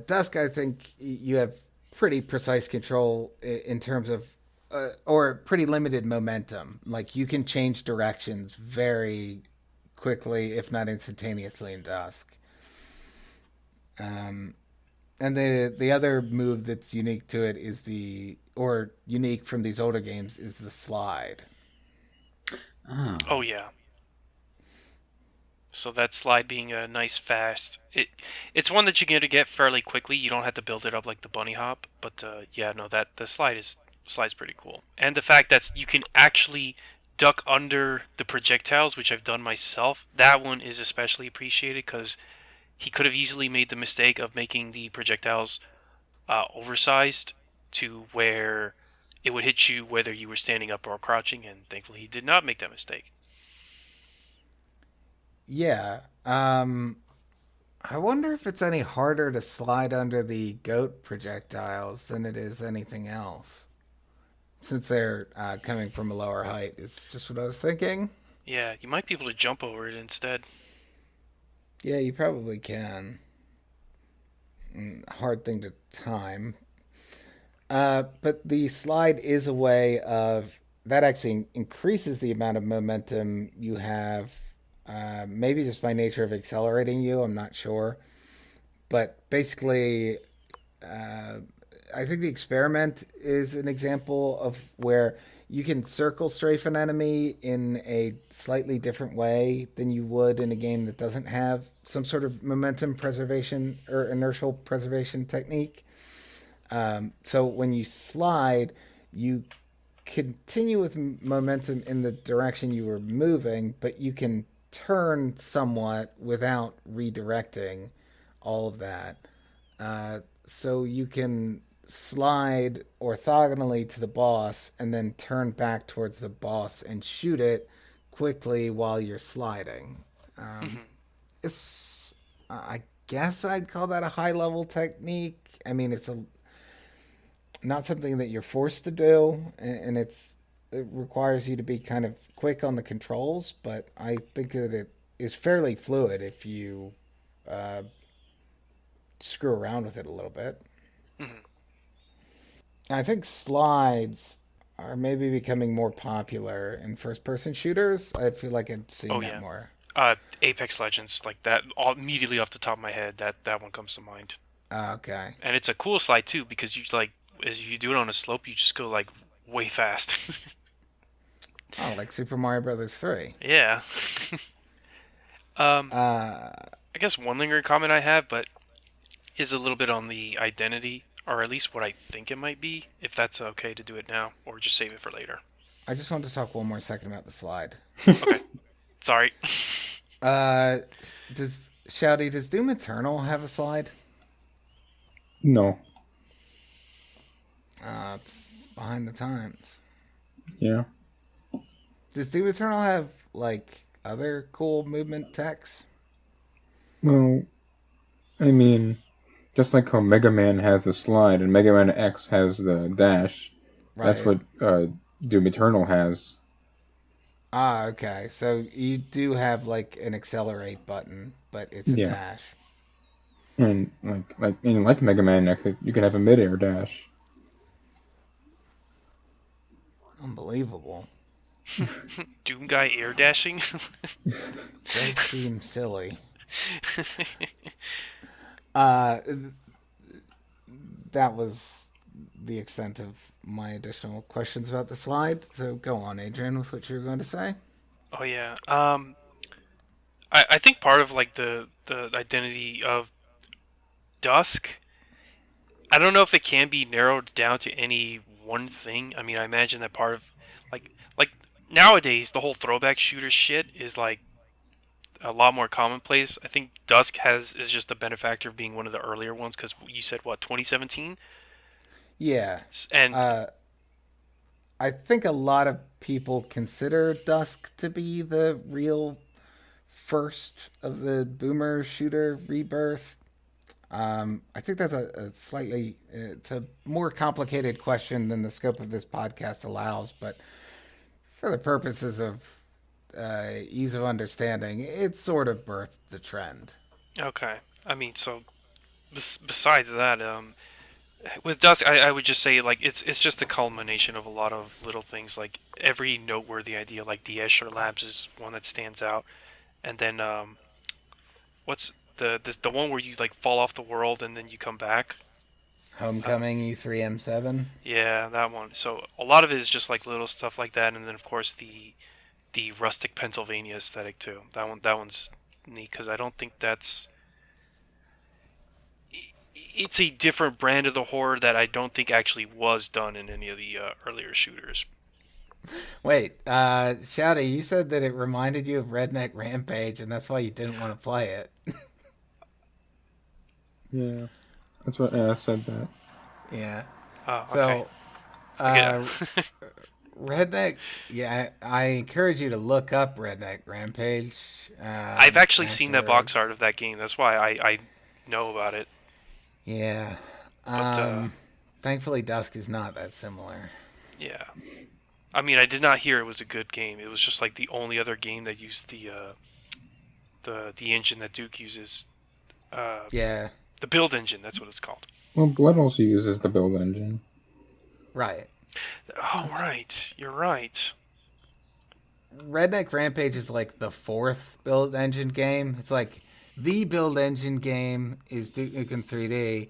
Speaker 1: Dusk, I think you have pretty precise control in terms of, or pretty limited momentum. Like you can change directions very quickly, if not instantaneously, in Dusk. And the other move that's unique to it is or unique from these older games, is the slide.
Speaker 2: Oh.
Speaker 4: Oh yeah. So that slide being a nice fast, it's one that you get to get fairly quickly. You don't have to build it up like the bunny hop, but yeah, no, that the slide's pretty cool, and the fact that you can actually duck under the projectiles, which I've done myself. That one is especially appreciated because he could have easily made the mistake of making the projectiles oversized to where it would hit you whether you were standing up or crouching, and thankfully he did not make that mistake.
Speaker 1: Yeah. I wonder if it's any harder to slide under the goat projectiles than it is anything else. Since they're coming from a lower height, is just what I was thinking.
Speaker 4: Yeah, you might be able to jump over it instead.
Speaker 1: Yeah, you probably can. Hard thing to time. But the slide is a way of that actually increases the amount of momentum you have. Maybe just by nature of accelerating you. I'm not sure. But basically, I think the experiment is an example of where you can circle strafe an enemy in a slightly different way than you would in a game that doesn't have some sort of momentum preservation or inertial preservation technique. So when you slide, you continue with momentum in the direction you were moving, but you can turn somewhat without redirecting all of that. So you can slide orthogonally to the boss and then turn back towards the boss and shoot it quickly while you're sliding.
Speaker 4: Hmm.
Speaker 1: It's, I guess I'd call that a high level technique. I mean, it's not something that you're forced to do, and it requires you to be kind of quick on the controls. But I think that it is fairly fluid if you uh, screw around with it a little bit.
Speaker 4: Hmm.
Speaker 1: I think slides are maybe becoming more popular in first person shooters. I feel like I'm seeing
Speaker 4: Oh
Speaker 1: that
Speaker 4: yeah.
Speaker 1: more.
Speaker 4: Apex Legends, like that, immediately off the top of my head, that one comes to mind.
Speaker 1: Okay.
Speaker 4: And it's a cool slide too because you like as you do it on a slope, you just go like way fast.
Speaker 1: Oh, like Super Mario Brothers 3.
Speaker 4: Yeah. Um,
Speaker 1: Uh,
Speaker 4: I guess one lingering comment I have, but is a little bit on the identity, or at least what I think it might be. If that's okay to do it now, or just save it for later.
Speaker 1: I just want to talk one more second about the slide.
Speaker 4: Okay. Sorry.
Speaker 1: Uh, does Doom Eternal have a slide?
Speaker 3: No.
Speaker 1: It's behind the times.
Speaker 3: Yeah.
Speaker 1: Does Doom Eternal have like other cool movement techs?
Speaker 3: Well, I mean, just like how Mega Man has the slide and Mega Man X has the dash, that's
Speaker 1: Right.
Speaker 3: what Doom Eternal has.
Speaker 1: Ah, okay. So you do have like an accelerate button, but it's a
Speaker 3: Yeah.
Speaker 1: dash.
Speaker 3: And like Mega Man X, you can have a mid-air dash.
Speaker 1: Unbelievable.
Speaker 4: Doom guy air dashing.
Speaker 1: Does seem silly. Uh, that was the extent of my additional questions about the slide. So go on, Adrian, with what you were going to say.
Speaker 4: Oh yeah. I think part of like the identity of Dusk. I don't know if it can be narrowed down to any one thing. I mean, I imagine that part of like nowadays the whole throwback shooter shit is like a lot more commonplace. I think Dusk has is just a benefactor of being one of the earlier ones because you said what 2017,
Speaker 1: Yeah.
Speaker 4: and
Speaker 1: Uh, I think a lot of people consider Dusk to be the real first of the boomer shooter rebirth. I think that's a slightly it's a more complicated question than the scope of this podcast allows, but for the purposes of ease of understanding, it sort of birthed the trend.
Speaker 4: okay. I mean, so besides that, with Dusk, I would just say like it's just a culmination of a lot of little things. Like every noteworthy idea, like the Escher Labs is one that stands out, and then what's the one where you like fall off the world and then you come back? Uh,
Speaker 1: Homecoming E3M7.
Speaker 4: yeah, that one. So a lot of it is just like little stuff like that, and then of course the rustic Pennsylvania aesthetic too. That one's neat because I don't think that's it's a different brand of the horror that I don't think actually was done in any of the earlier shooters.
Speaker 1: Wait, Shouty, you said that it reminded you of Redneck Rampage, and that's why you didn't want to play it.
Speaker 3: Yeah. That's what I said that.
Speaker 1: Yeah.
Speaker 4: Oh, okay.
Speaker 1: So,
Speaker 4: I get.
Speaker 1: uh, Redneck, yeah, I encourage you to look up Redneck Rampage
Speaker 4: I've actually seen that box
Speaker 1: afterwards.
Speaker 4: art of that game. That's why I know about it.
Speaker 1: Yeah.
Speaker 4: But
Speaker 1: Thankfully, Dusk is not that similar.
Speaker 4: yeah, I mean, I did not hear it was a good game. It was just like the only other game that used the engine that Duke uses. Uh,
Speaker 1: Yeah,
Speaker 4: the build engine. That's what it's called.
Speaker 3: Well, Blood also uses the build engine.
Speaker 1: right.
Speaker 4: Oh right, you're right.
Speaker 1: Redneck Rampage is like the fourth build engine game. It's like the build engine game is Duke Nukem 3D.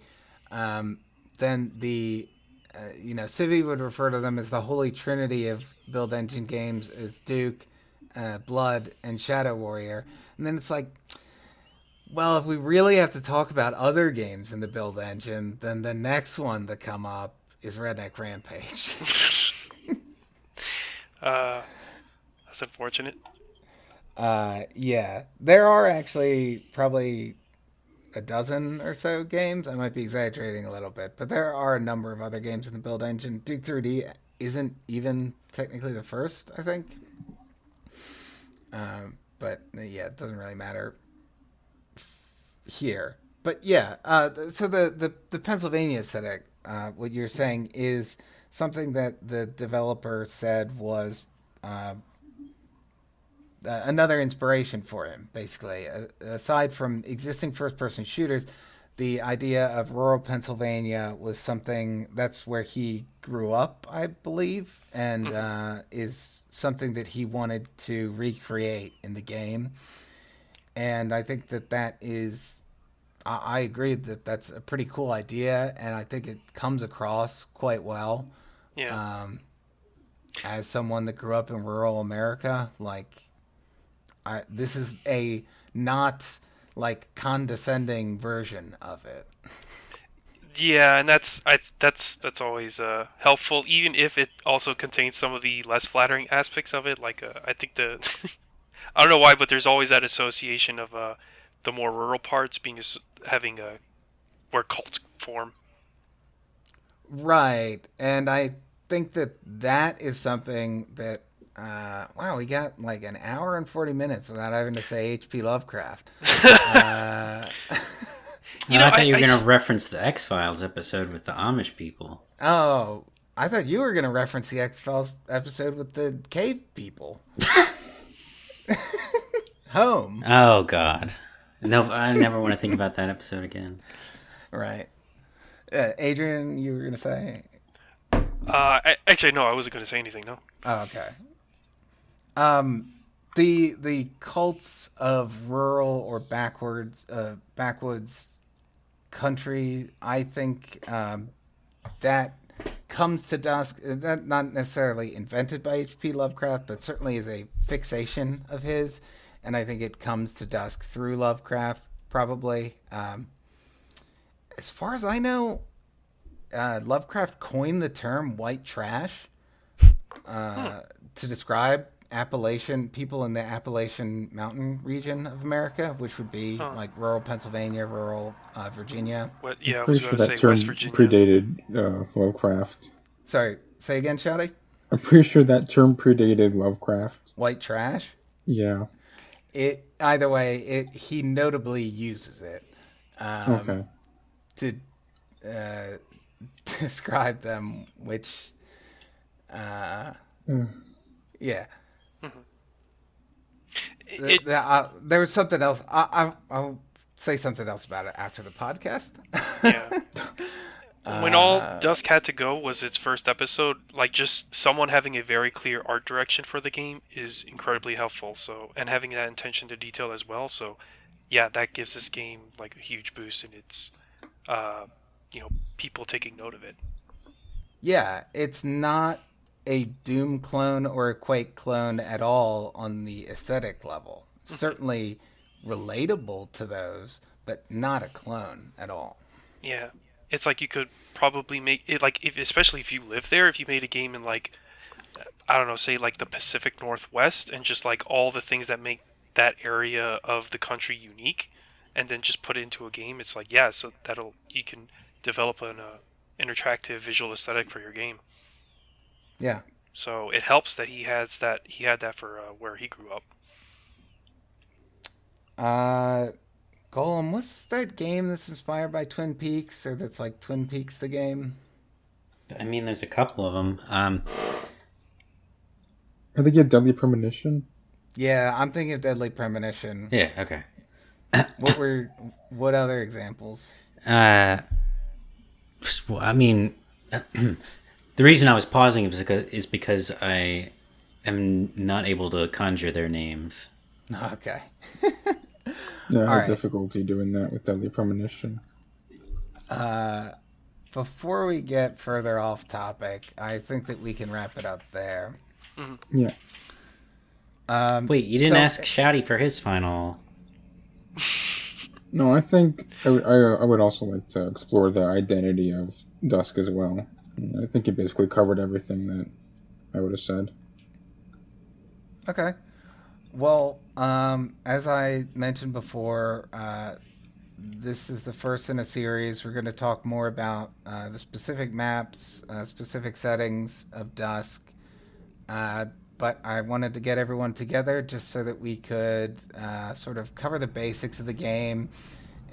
Speaker 1: Then Civi would refer to them as the holy trinity of build engine games as Duke, Blood, and Shadow Warrior. And then it's like, well, if we really have to talk about other games in the build engine, then the next one to come up is Redneck Rampage.
Speaker 4: That's unfortunate.
Speaker 1: Yeah, there are actually probably a dozen or so games. I might be exaggerating a little bit, but there are a number of other games in the build engine. Duke 3D isn't even technically the first, I think. But yeah, it doesn't really matter here. But yeah, so the Pennsylvania aesthetic, what you're saying is something that the developer said was another inspiration for him, basically. Aside from existing first person shooters, the idea of rural Pennsylvania was something that's where he grew up, I believe, and is something that he wanted to recreate in the game. And I think that is, I agree that that's a pretty cool idea, and I think it comes across quite well
Speaker 4: Yeah.
Speaker 1: as someone that grew up in rural America. Like, this is a not like condescending version of it.
Speaker 4: Yeah, and that's always helpful, even if it also contains some of the less flattering aspects of it. Like I think the I don't know why, but there's always that association of the more rural parts being having a where cults form.
Speaker 1: Right. And I think that is something that, wow, we got like an hour and 40 minutes without having to say H.P. Lovecraft.
Speaker 4: You know,
Speaker 2: I thought you were going to reference the X Files episode with the Amish people.
Speaker 1: Oh, I thought you were going to reference the X-Files episode with the cave people. Home.
Speaker 2: Oh God, no! I never want to think about that episode again.
Speaker 1: Right. Adrian, you were going to say?
Speaker 4: actually, no, I wasn't going to say anything. No.
Speaker 1: Oh, okay. The cults of rural or backwoods country, I think that comes to Dusk. That not necessarily invented by H.P. Lovecraft, but certainly is a fixation of his, and I think it comes to Dusk through Lovecraft, probably. As far as I know, Lovecraft coined the term "white trash" to describe Appalachian people in the Appalachian Mountain region of America, which would be like rural Pennsylvania, rural Virginia.
Speaker 4: What? Yeah, I was
Speaker 3: Pretty
Speaker 4: going
Speaker 3: sure
Speaker 4: to
Speaker 3: that
Speaker 4: say
Speaker 3: term
Speaker 4: West Virginia.
Speaker 3: predated Lovecraft.
Speaker 1: Sorry, say again, Shouty?
Speaker 3: I'm pretty sure that term predated Lovecraft.
Speaker 1: White trash.
Speaker 3: Yeah.
Speaker 1: It either way, he notably uses it
Speaker 3: Okay.
Speaker 1: to describe them, which yeah. There was something else. I'll say something else about it after the podcast.
Speaker 4: Yeah. When all Dusk had to go was its first episode, like just someone having a very clear art direction for the game is incredibly helpful. So, and having that attention to detail as well. So, yeah, that gives this game like a huge boost in its, people taking note of it.
Speaker 1: Yeah, it's not a Doom clone or a Quake clone at all on the aesthetic level. Certainly relatable to those, but not a clone at all.
Speaker 4: Yeah, it's like you could probably make it like especially if you live there, if you made a game in like I don't know, say like the Pacific Northwest, and just like all the things that make that area of the country unique, and then just put it into a game. It's like yeah, so you can develop an attractive visual aesthetic for your game.
Speaker 1: Yeah.
Speaker 4: So it helps that he had that for where he grew up.
Speaker 1: Golem, what's that game that's inspired by Twin Peaks, or that's like Twin Peaks the game?
Speaker 2: I mean, there's a couple of them.
Speaker 3: I think you had Deadly Premonition.
Speaker 1: Yeah, I'm thinking of Deadly Premonition.
Speaker 2: Yeah, okay.
Speaker 1: What other examples?
Speaker 2: Well, I mean, the reason I was pausing is because I am not able to conjure their names.
Speaker 1: Okay.
Speaker 3: Yeah, I
Speaker 1: All
Speaker 3: had
Speaker 1: right.
Speaker 3: difficulty doing that with Deadly Premonition.
Speaker 1: Before we get further off topic, I think that we can wrap it up there.
Speaker 3: Yeah.
Speaker 2: Wait, you didn't
Speaker 1: so-
Speaker 2: ask Shouty for his final.
Speaker 3: No, I think I would also like to explore the identity of Dusk as well. I think you basically covered everything that I would have said.
Speaker 1: Okay. Well, as I mentioned before, this is the first in a series. We're going to talk more about the specific maps, specific settings of Dusk. But I wanted to get everyone together just so that we could sort of cover the basics of the game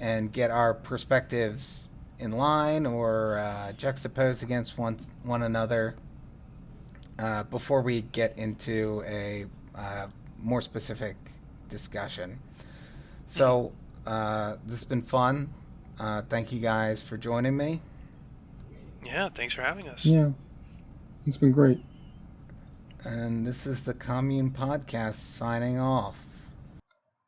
Speaker 1: and get our perspectives in line or juxtaposed against one another before we get into a more specific discussion. So this has been fun. Thank you guys for joining me.
Speaker 4: Yeah, thanks for having us.
Speaker 3: Yeah, it's been great.
Speaker 1: And this is the Commune Podcast signing off.